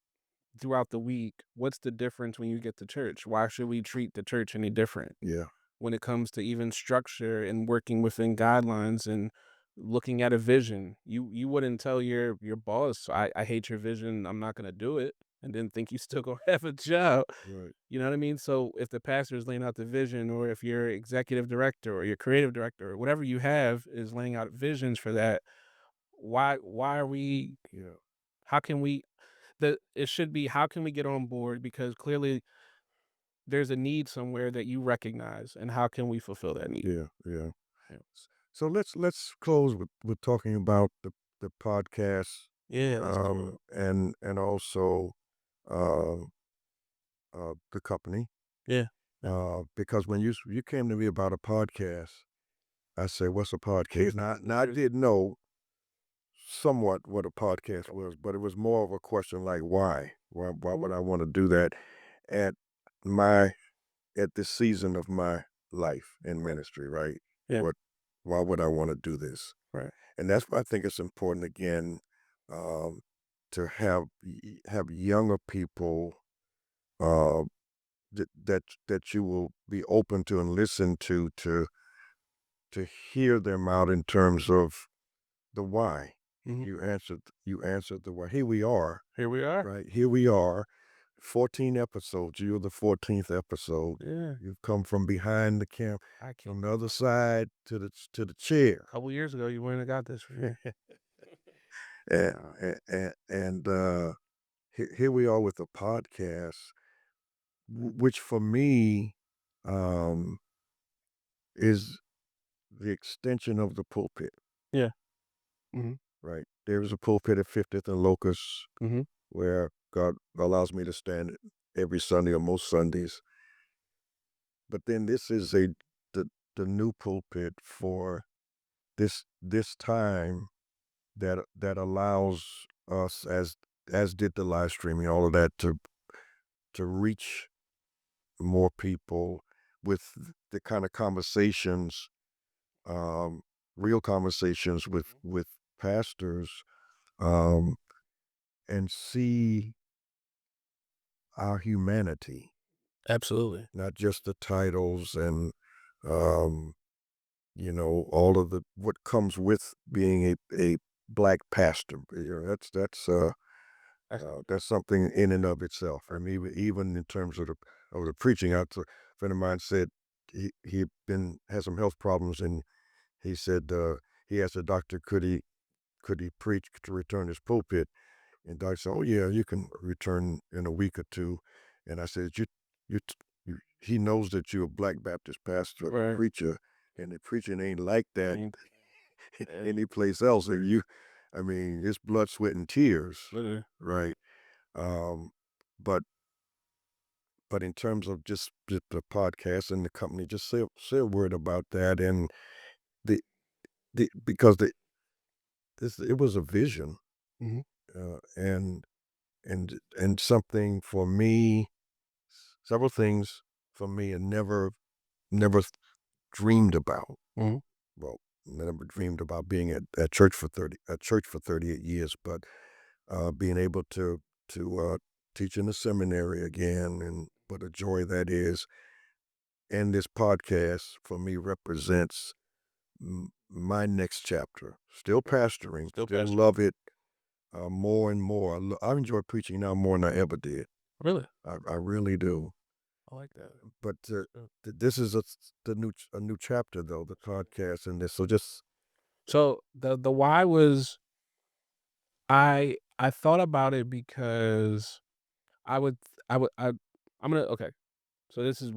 throughout the week, what's the difference when you get to church? Why should we treat the church any different Yeah. when it comes to even structure and working within guidelines and looking at a vision? You wouldn't tell your boss, I hate your vision, I'm not gonna do it, and then think you still gonna have a job. Right. You know what I mean? So if the pastor is laying out the vision, or if your executive director or your creative director or whatever you have is laying out visions for that, why are we Yeah. how can we it should be how can we get on board, because clearly there's a need somewhere that you recognize, and how can we fulfill that need? Yeah. Yeah. Yeah. So let's close with talking about the podcast, Yeah, let's do it. and also uh, the company. Yeah. Yeah. Because when you came to me about a podcast, I said, "What's a podcast?" Now I There's did know somewhat what a podcast was, but it was more of a question like, why? Why would Mhm. I want to do that at my at this season of my life in Right. ministry, right? Yeah. What Why would I want to do this? Right. And that's why I think it's important again, um, to have younger people, uh, that you will be open to and listen to hear them out in terms of the why. Mhm. You answered the why. Here we are, Here we are. right? Here we are, 14 episodes. You're the 14th episode. Yeah. You've come from behind the camp, I can't. from the other side to the chair. A couple years ago, you wouldn't have got this for me. And here we are with a podcast, which for me, um, is the extension of the pulpit, Yeah. Mhm. right? There's a pulpit at 50th and Locust Mhm. where God allows me to stand every Sunday or most Sundays. But then this is the new pulpit for this time that allows us, as did the live streaming, all of that, to reach more people with the kind of conversations, um, real conversations with pastors, um, and see our humanity, Absolutely. not just the titles and um, all of the what comes with being a black pastor. That's That's something in and of itself. I mean, even in terms of the preaching, a friend of mine said he been has some health problems, and he said he asked the doctor, could he preach to return his pulpit, and doctor said, "Oh yeah, you can return in a week or two." And I said, you, he knows that you're a Black Baptist pastor, Right. preacher, and the preaching ain't like that Ain't eh, any place else. And I mean, it's blood, sweat, and tears, literally. right? Um, but in terms of just the podcast and the company, just say a word about that and the because it was a vision, Mhm. and something for me, several things for me, and never dreamed about. Mhm. Well, never dreamed about being at church for 38 years, but being able to teach in the seminary again, and what a joy that is. And this podcast for me represents my next chapter. Still pastoring, Still still pastor. love it more and more. I enjoy preaching now more than I ever did. Really? I really do. I like that. But Yeah. this is a new chapter though, the podcast and this. So just So the why was I thought about it because I would I would I'm gonna okay. So this is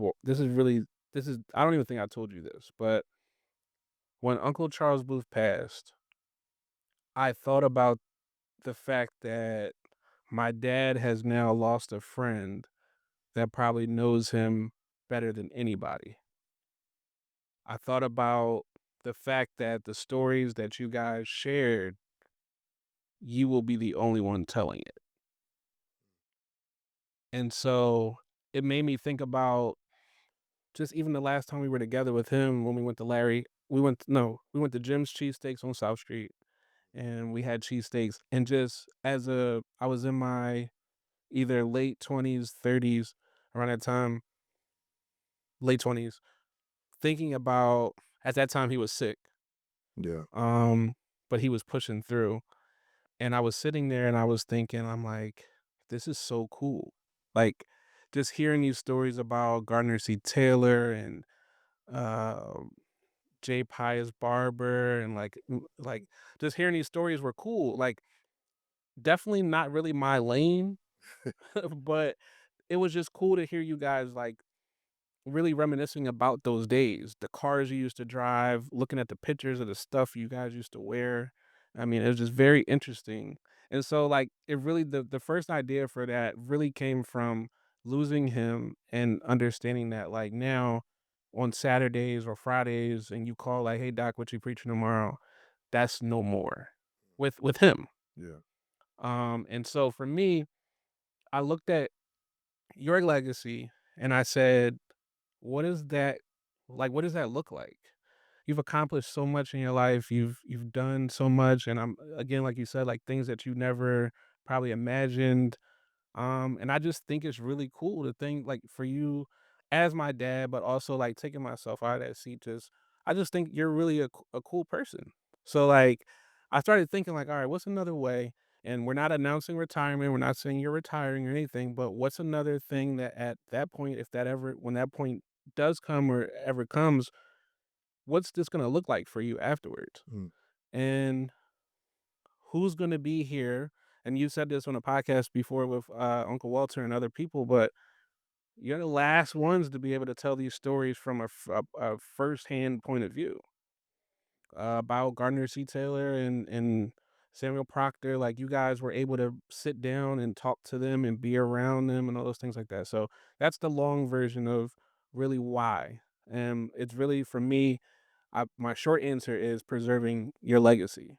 really this is I don't even think I told you this, but when Uncle Charles Booth passed, I thought about the fact that my dad has now lost a friend that probably knows him better than anybody. I thought about the fact that the stories that you guys shared, you will be the only one telling it. And so it made me think about just even the last time we were together with him when we went to Larry, we went to Jim's Cheesesteaks on South Street and we had cheesesteaks. And just I was in my either late 20s, 30s, around that time, late 20s, thinking about at that time he was sick. yeah, Um, but he was pushing through. And I was sitting there and I was thinking, I'm like, this is so cool. Like just hearing these stories about Gardner C. Taylor and um J. Pius Barber and like just hearing these stories were cool. Like definitely not really my lane, but it was just cool to hear you guys like really reminiscing about those days, the cars you used to drive, looking at the pictures of the stuff you guys used to wear. I mean, it was just very interesting. And so like it really the first idea for that really came from losing him and understanding that like now on Saturdays or Fridays and you call like, "Hey doc, what you preaching tomorrow?" That's no more with him. yeah. And so for me, I looked at your legacy and I said, what is that like, what does that look like? You've accomplished so much in your life, you've done so much, and I'm again, like you said, like, things that you never probably imagined, and I just think it's really cool to think, like, for you as my dad, but also, like, taking myself out of that seat, just I just think you're really a cool person. So, like, I started thinking, like, "Alright, what's another way?" And we're not announcing retirement, we're not saying you're retiring or anything, but what's another thing that at that point, if that ever when that point does come or ever comes, what's this gonna look like for you afterwards? Mm, And who's gonna be here? And you said this on a podcast before with Uncle Walter and other people, but you're the last ones to be able to tell these stories from a firsthand point of view about Gardner C. Taylor and Samuel Proctor. Like you guys were able to sit down and talk to them and be around them and all those things like that. So that's the long version of really why. And it's really for me, my short answer is preserving your legacy.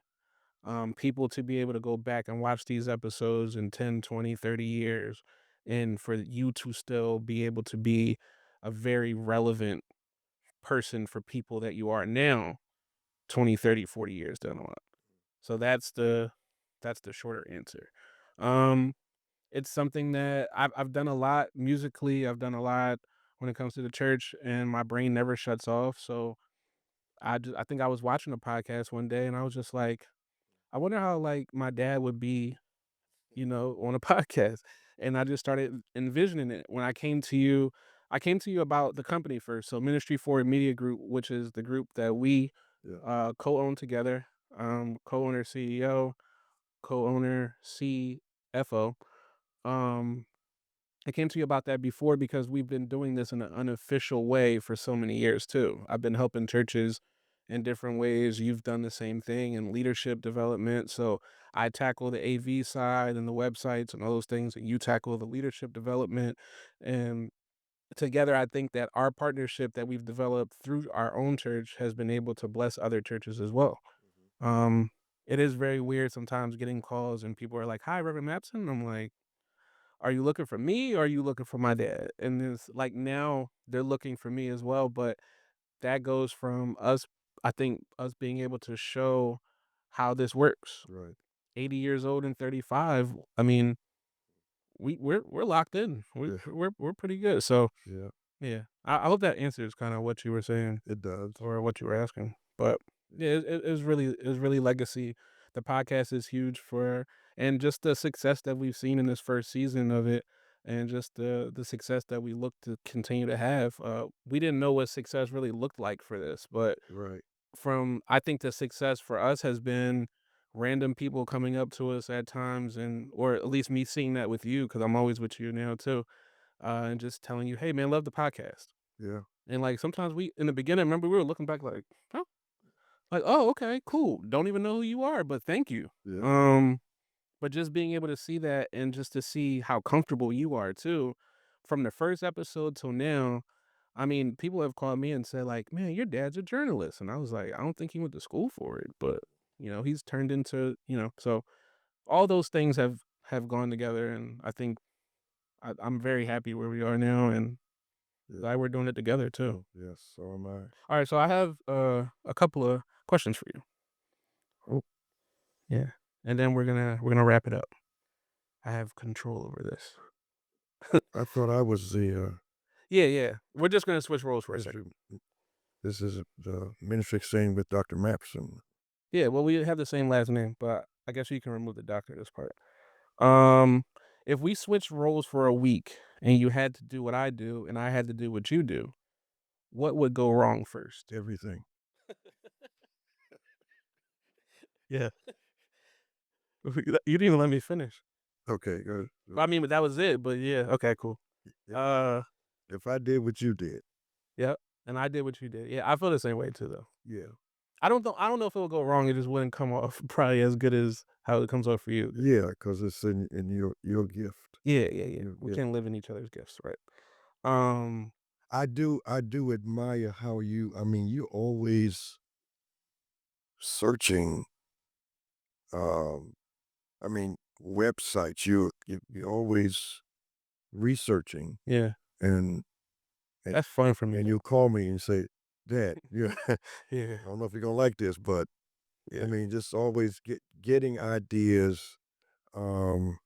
People to be able to go back and watch these episodes in 10, 20, 30 years and for you to still be able to be a very relevant person for people that you are now 20, 30, 40 years down the line. So that's the shorter answer. Um it's something that I've done a lot musically, I've done a lot when it comes to the church and my brain never shuts off. So I think I was watching a podcast one day and I was just like, I wonder how like my dad would be, on a podcast. And I just started envisioning it when I came to you about the company first. So MinistryForward Media Group, which is the group that we yeah. co-own together, co-owner CEO, co-owner CFO. Um, I came to you about that before because we've been doing this in an unofficial way for so many years too. I've been helping churches in different ways. You've done the same thing in leadership development. So I tackle the AV side and the websites and all those things, and you tackle the leadership development. And together, I think that our partnership that we've developed through our own church has been able to bless other churches as well. Um, it is very weird sometimes getting calls and people are like, "Hi, Reverend Mapson." I'm like, are you looking for me or are you looking for my dad? And it's like now they're looking for me as well, but that goes from us, I think us being able to show how this works. Right. 80 years old and 35. I mean, we're locked in. Yeah. We're pretty good. So Yeah. yeah, I hope that answers kind of what you were saying It does. or what you were asking. But yeah, it was really legacy. The podcast is huge for and just the success that we've seen in this first season of it, and just the success that we look to continue to have. We didn't know what success really looked like for this, but Right. from I think the success for us has been random people coming up to us at times, and or at least me seeing that with you because I'm always with you now too, and just telling you, hey man, love the podcast. Yeah. And like sometimes we in the beginning, remember we were looking back like, huh? Like, "Oh, okay, cool. Don't even know who you are, but thank you." Yeah. Um, but just being able to see that and just to see how comfortable you are too, from the first episode till now, I mean, people have called me and said like, "Man, your dad's a journalist." And I was like, "I don't think he went to school for it, but, he's turned into, so all those things have gone together, and I think I'm very happy where we are now and Yeah. glad we're doing it together too. Yes. So am I. Alright, so I have, a couple of questions for you. Oh, Yeah, and then we're gonna wrap it up. I have control over this. I thought I was the Yeah, yeah. We're just gonna switch roles for a ministry. second. This is the ministry exchange with Dr. Mapson. Yeah, well, we have the same last name, but I guess you can remove the doctor this part. Um, if we switch roles for a week and you had to do what I do and I had to do what you do, what would go wrong first? Everything. Yeah. You didn't even let me finish. Okay. Good. I mean, but that was it, but yeah, okay, cool. If Uh, if I did what you did, yep, and I did what you did. Yeah, I feel the same way too, though. yeah, I don't know if it will go wrong, it just wouldn't come off probably as good as how it comes off for you. yeah, because it's in your gift. Yeah, yeah, yeah. Your We gift. can live in each other's gifts, right? Um, I do admire how you. I mean, you're always searching. Um, I mean, websites. You're always researching, yeah, and and that's fun for me and though. you call me and say, "Dad, yeah, I Yeah, don't know if you're gonna like this, but I yeah. mean, just always getting ideas. Um,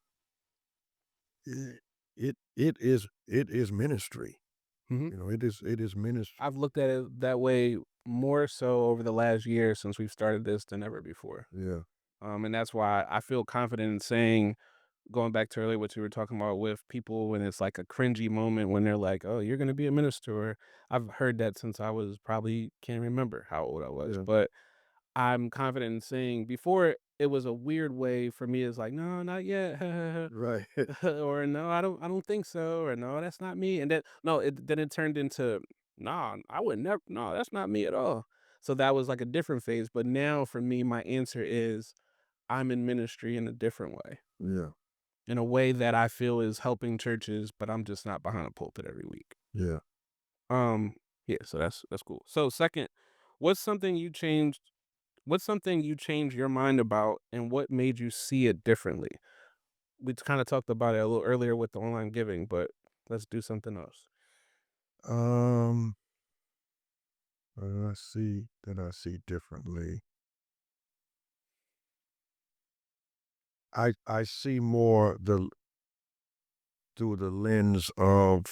it, it is ministry. Mhm. It is ministry. I've looked at it that way more so over the last year since we've started this than ever before. Yeah, And that's why I feel confident in saying, going back to earlier what you were talking about with people when it's like a cringy moment when they're like, "Oh, you're gonna be a minister." Or I've heard that since I was probably can't remember how old I was, yeah, but I'm confident in saying before it was a weird way for me. It's like, no, not yet, right. or no, I don't think so, or no, that's not me. And then no, then it turned into, nah, I would never, no, that's not me at all. So that was like a different phase. But now for me, my answer is I'm in ministry in a different way, Yeah, in a way that I feel is helping churches, but I'm just not behind a pulpit every week. yeah. Um, yeah, so that's cool. So second, what's something you changed What's something you changed your mind about and what made you see it differently? We kind of talked about it a little earlier with the online giving, but let's do something else. Um, I see differently. I see more through the lens of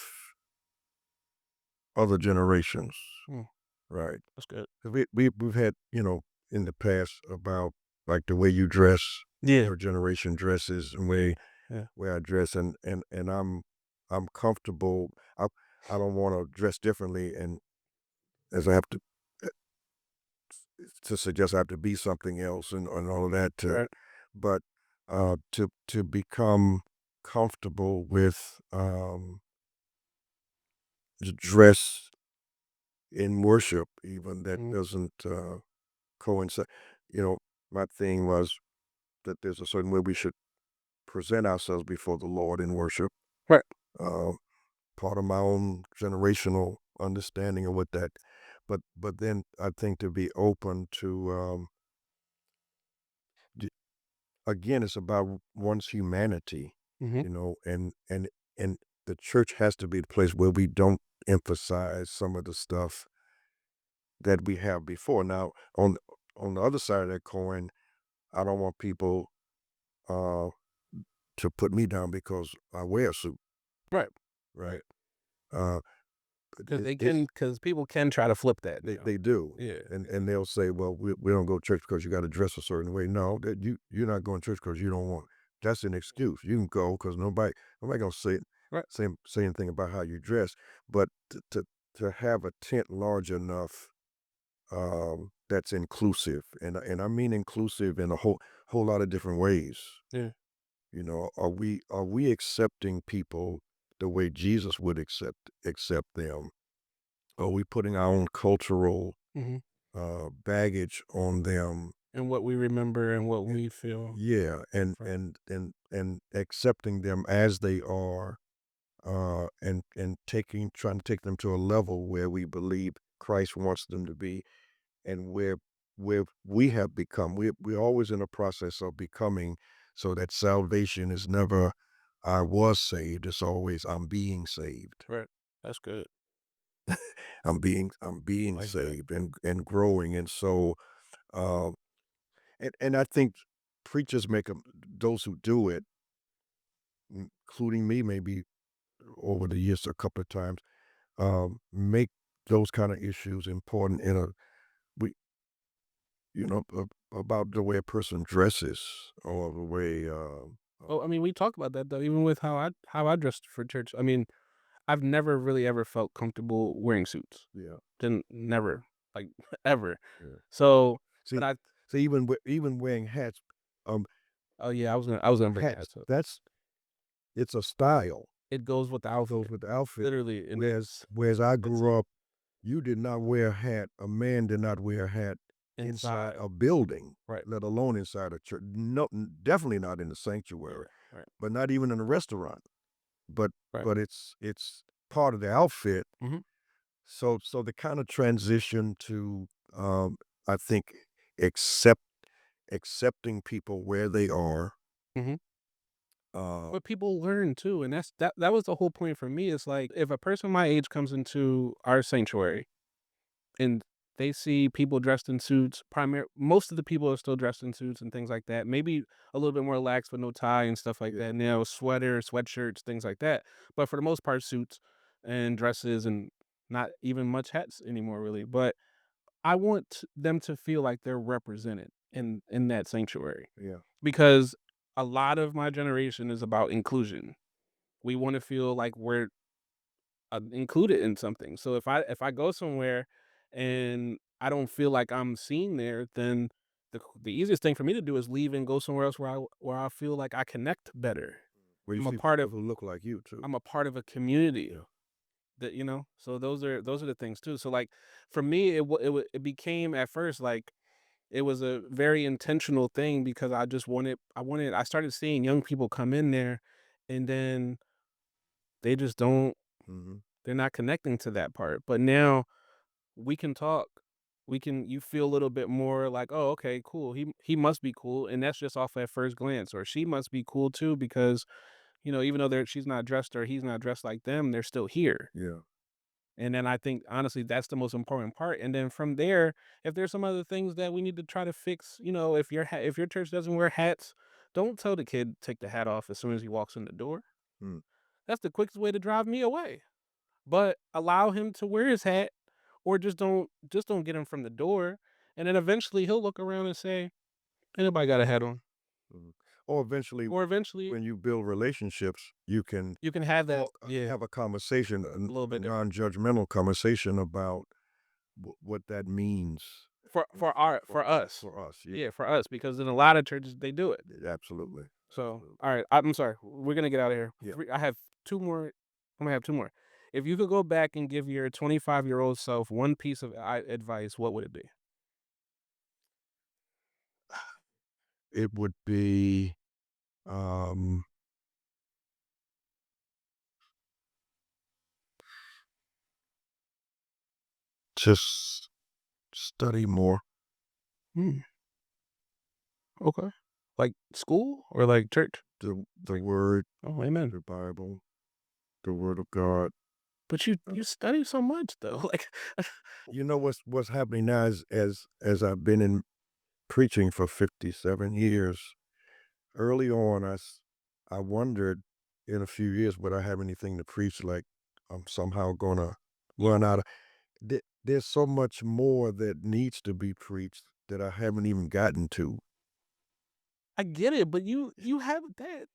other generations, Hmm, right? that's good. 'Cause we've had, in the past about like the way you dress, Yeah. your generation dresses and Yeah. way I dress and I'm comfortable. I don't want to dress differently and as I have to suggest I have to be something else and all of that Right. but to become comfortable with the dress in worship, even that Mhm. doesn't coincide. You know, my thing was that there's a certain way we should present ourselves before the Lord in worship. Right. Uh, Part of my own generational understanding of what that, but then I think to be open to d- again, it's about one's humanity, Mhm. and the church has to be the place where we don't emphasize some of the stuff that we have before. Now, on the other side of that coin, I don't want people uh, to put me down because I wear a suit, Right. right? Right. Uh, Because it, they it can, because people can try to flip that, you know? they do, Yeah. and they'll say, "Well, we don't go to church because you got to dress a certain way." No, that you're not going to church because you don't want. That's an excuse. You can go because nobody gonna Right. say anything about how you dress, but to have a tent large enough that's inclusive, and I mean inclusive in a whole lot of different ways. Yeah. Are we accepting people the way Jesus would accept them? Are we putting our own cultural Mhm. baggage on them? And what we remember and what Eh, we feel. Yeah, Right. and accepting them as they are, and trying to take them to a level where we believe Christ wants them to be, and where we have become. We're always in a process of becoming, so that salvation is never I was saved. It's always I'm being saved. Right. That's good. I'm being Like that. saved and growing. And so uh, and I think preachers make 'em, those who do it, including me, maybe over the years a couple of times, make those kind of issues important in a we about the way a person dresses or the way Well, I mean, we talk about that though, even with how I dressed for church. I mean, I've never really ever felt comfortable wearing suits. yeah, Didn't never, like, ever. yeah. So, but See, I even wearing hats, um, oh yeah, I was gonna bring hats, that up. it's a style. It goes with the It goes outfit, with the outfit. literally, and Whereas whereas I it's grew up, you did not wear a hat. A man did not wear a hat inside inside. a building, Right. let alone inside a church. No, definitely not in the Yeah. sanctuary, Right. but not even in a restaurant. But Right. but it's part of the outfit. Mhm. So the kind of transition to I think accept accepting people where they are. Mhm. Uh, But people learn too, and that was the whole point for me. It's like if a person my age comes into our sanctuary and they see people dressed in suits, most of the people are still dressed in suits and things like that. Maybe a little bit more lax with no tie and stuff like yeah, that. Now sweaters, sweatshirts, things like that. But for the most part, suits and dresses and not even much hats anymore, really. But I want them to feel like they're represented in that sanctuary yeah, because a lot of my generation is about inclusion. We want to feel like we're included in something. So if I go somewhere and I don't feel like I'm seen there, then the easiest thing for me to do is leave and go somewhere else where I feel like I connect better. where you I'm a see part people of who look like you too. I'm a part of a community Yeah, that So those are the things too. So like for me, it became at first like it was a very intentional thing because I started seeing young people come in there, and then they just don't hmm they're not connecting to that part. But now we can talk. You feel a little bit more like, "Oh, okay, cool. He must be cool." And that's just off at first glance. Or she must be cool too because, even though she's not dressed or he's not dressed like them, they're still here. yeah, And then I think honestly that's the most important part. And then from there, if there's some other things that we need to try to fix, if your church doesn't wear hats, don't tell the kid take the hat off as soon as he walks in the door. mm, That's the quickest way to drive me away. But allow him to wear his hat or just don't get him from the door. And then eventually he'll look around and say, anybody got a hat on? mhm. Or eventually, Or eventually when you build relationships, you can you can have that, talk, yeah, have a conversation, a little a bit different. non-judgmental conversation about what that means For uh, for our for for us. for us. Yeah, Yeah, for us, because in a lot of churches they do it. absolutely. So, absolutely. all right, I'm sorry. We're gonna get out of here. Yeah. I have two more. I'm gonna have two more. If you could go back and give your 25-year-old self one piece of advice, what would it be? It would be, um, just study more Hmm. Okay. Like school or like church? the word, Oh, amen. the Bible, the word of God. But you Uh, you study so much though. Like, You know what's happening now is as I've been in preaching for 57 years. Early on, I wondered in a few years would I have anything to preach, like I'm somehow gonna run out of. There's so much more that needs to be preached that I haven't even gotten to. I get it, but you have that.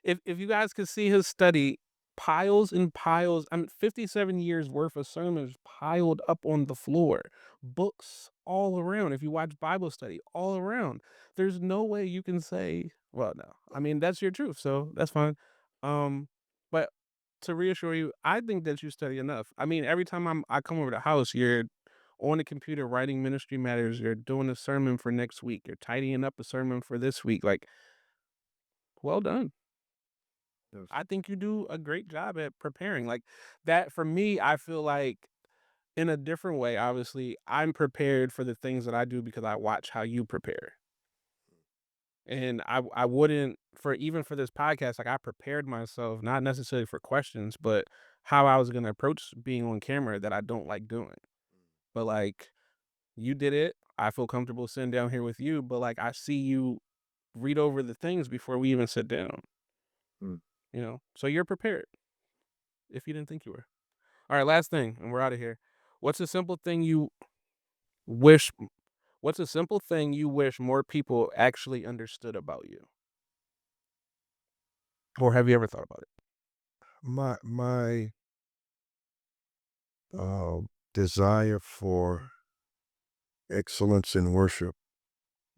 If you guys could see his study, piles and piles, 57 years worth of sermons piled up on the floor, books all around. If you watch Bible study, all around. There's no way you can say, well, no. I mean, that's your truth, so that's fine. But to reassure you, I think that you study enough. I mean, every time I come over the house, you're on the computer writing ministry matters, you're doing a sermon for next week, you're tidying up a sermon for this week. Like, well done. Yes. I think you do a great job at preparing. Like that for me, I feel like in a different way, obviously, I'm prepared for the things that I do because I watch how you prepare. And I wouldn't for even for this podcast, like I prepared myself, not necessarily for questions, but how I was gonna approach being on camera that I don't like doing. But like you did it. I feel comfortable sitting down here with you, but like I see you read over the things before we even sit down, Mm. you know? So you're prepared if you didn't think you were. All right, last thing, and we're out of here. What's a simple thing you wish what's a simple thing you wish more people actually understood about you? Or have you ever thought about it? My uh, desire for excellence in worship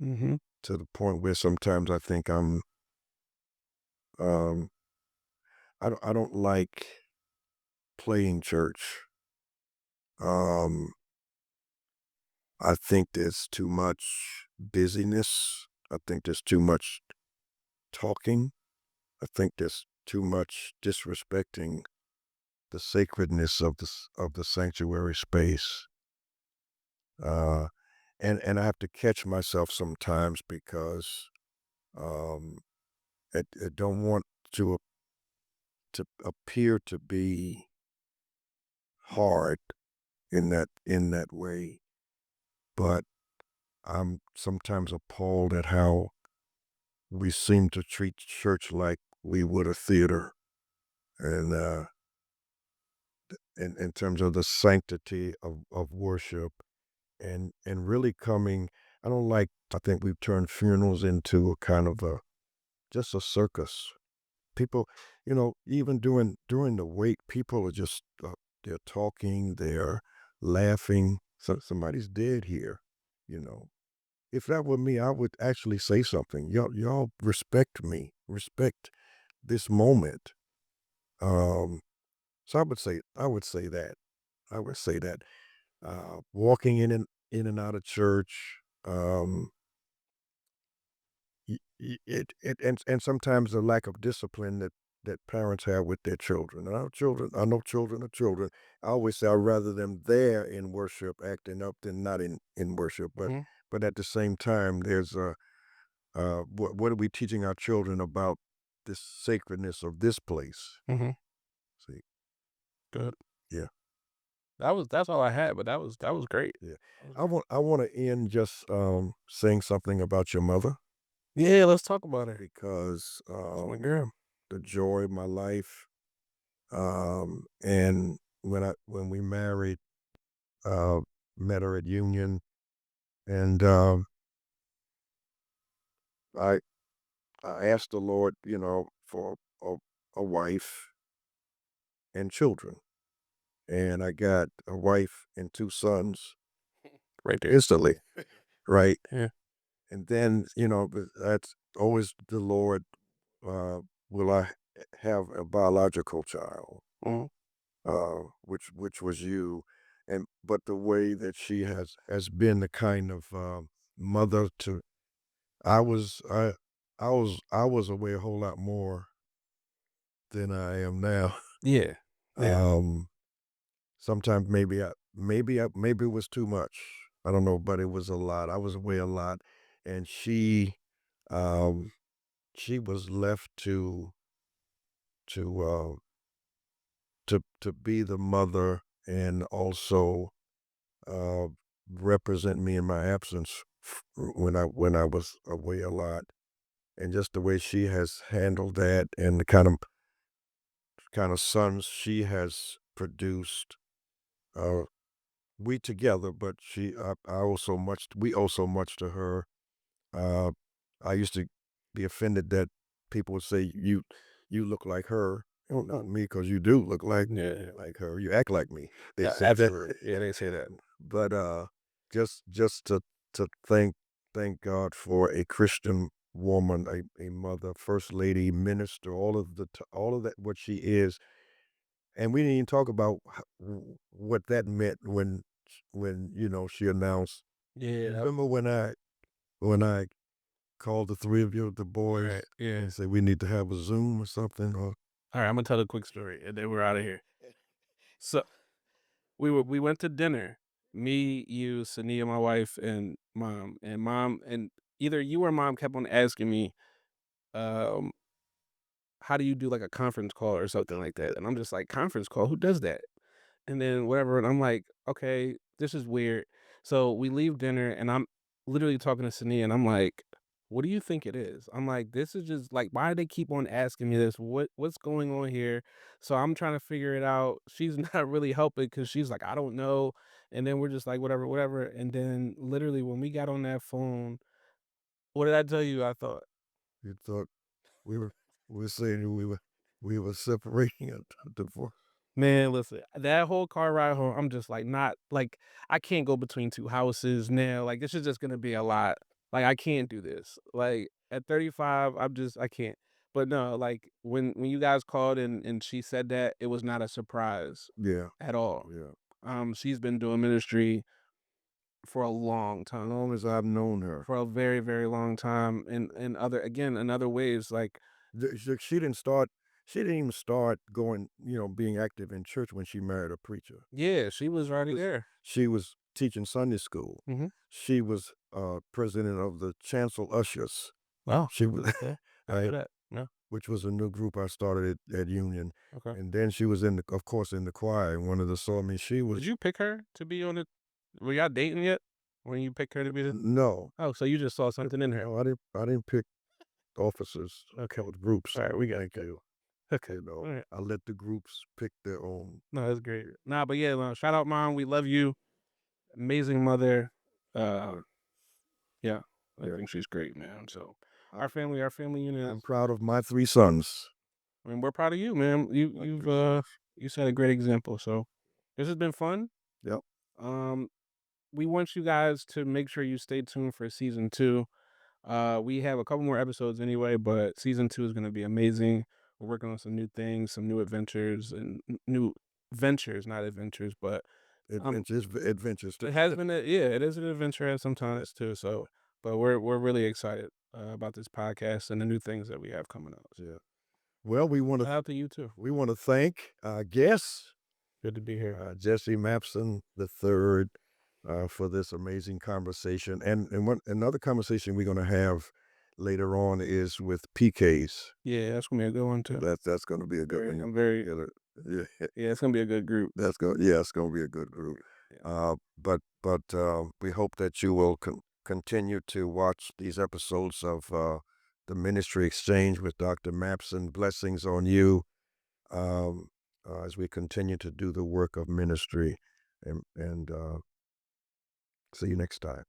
Mhm. to the point where sometimes I think um, I don't like playing church. Um, I think there's too much busyness. I think there's too much talking. I think there's too much disrespecting the sacredness of the sanctuary space. Uh, and I have to catch myself sometimes because um, I don't want to to appear to be hard in that way, but I'm sometimes appalled at how we seem to treat church like we would a theater, and in terms of the sanctity of worship and really coming. I don't like. I think we've turned funerals into a kind of a just a circus. People, even during the wake, people are just they're talking, they're laughing. So somebody's dead here, you know. If that were me, I would actually say something. Y'all respect me, respect this moment. Um, so I would say that. I would say that. Walking in and out of church, and sometimes the lack of discipline that parents have with their children. And our children, I know children are children. I always say I'd rather them there in worship acting up than not in worship. But Mhm. but at the same time, there's what are we teaching our children about this sacredness of this place? Mhm. See, Good. yeah, That's all I had, but that was great. yeah. That was I great. want I want to end just saying something about your mother Yeah, let's talk about her. because That's my girl. the joy of my life. And when we married, uh, met her at Union, and I I asked the Lord, for a wife and children, and I got a wife and two sons Right there. instantly, right? Yeah. And then, that's always the Lord, uh, will I have a biological child, Mhm. which was you, and but the way that she has been the kind of mother to I was I was away a whole lot more than I am now. Yeah. Yeah. Um, Sometimes maybe it was too much. I don't know, but it was a lot. I was away a lot, and um, she was left to to be the mother and also uh, represent me in my absence when I was away a lot, and just the way she has handled that and the kind of sons she has produced. Uh, we together, but I owe so much. We owe so much to her. Uh, I used to be offended that people would say you look like her. Oh, not me, because you do look Yeah. like her. You act like me. They Yeah, said that. absolutely. Yeah, they say that. But just to thank God for a Christian woman, a mother, first lady, minister, all of that what she is. And we didn't even talk about what that meant when she announced. Yeah, Remember when I called the three of you, the boys, right, yeah. and said we need to have a Zoom or something? Or Alright, Imma tell a quick story, and then we're outta here. So, we went to dinner. Me, you, Sania, my wife, and mom and either you or mom kept on asking me, um, "How do you do, like, a conference call or something like that?" And I'm just like, "Conference call? Who does that?" And then whatever, and I'm like, "Okay, this is weird." So we leave dinner, and I'm literally talking to Sania, and I'm like, "What do you think it is?" I'm like, "This is just like, why do they keep on asking me this? What's going on here?" So I'm trying to figure it out. She's not really helping because she's like, "I don't know." And then we're just like, "Whatever, whatever." And then literally when we got on that phone, what did I tell you I thought? you thought we were saying we were separating a divorce? Man, listen, that whole car ride home, I'm just like, not like, I can't go between 2 houses now, like, this is just gonna be a lot. Like, I can't do this. Like, at 35, I can't. But no, like, when you guys called and she said that, it was not a surprise Yeah, at all. yeah. She's been doing ministry for a long As time, long as I've known her, for a very, very long time, in other ways, like, she didn't start. She didn't even start going, being active in church when she married a preacher. yeah, she was already there. She was teaching Sunday school. Mhm. She was president of the Chancel Ushers. Wow, She was, okay. I I, knew that. No, which was a new group I started at Union, okay. and then she was of course, in the choir. And one of the saw me. She Did was you pick her to be on it? Were y'all dating yet when you picked her to be the no, Oh, so you just saw something in her. no. I didn't pick officers Okay. or groups. Alright, we got it, Thank good. you. Okay. Alright. I let the groups pick their own. No, that's great. Nah, but yeah, no, shout out mom, we love you. Amazing mother. Uh, yeah, I Yeah, think she's great, man. So I'm, our family unit I'm is proud of my three sons. I mean, we're proud of you, man. My three sons. You set a great example. So this has been fun. Yep. Um, we want you guys to make sure you stay tuned for season 2. We have a couple more episodes anyway, but season 2 is gonna be amazing. We're working on some new things, some new adventures and new ventures, not adventures, but Adventures. it has been yeah, it is an adventure at sometimes too. So, but we're really excited about this podcast and the new things that we have coming out. So, Yeah. Well, shout out to you too. we want to thank our guest, Good to be here. Jesse Mapson III, for this amazing conversation. And another conversation we're going to have later on is with PKs. Yeah, that's gonna be a good one too. That's going to be a good Very, one. I'm very Yeah, yeah, it's gonna be a good group. yeah, it's going to be a good group. Yeah. But we hope that you will continue to watch these episodes of the Ministry Exchange with Dr. Mapson. Blessings on you, um, as we continue to do the work of ministry. And see you next time.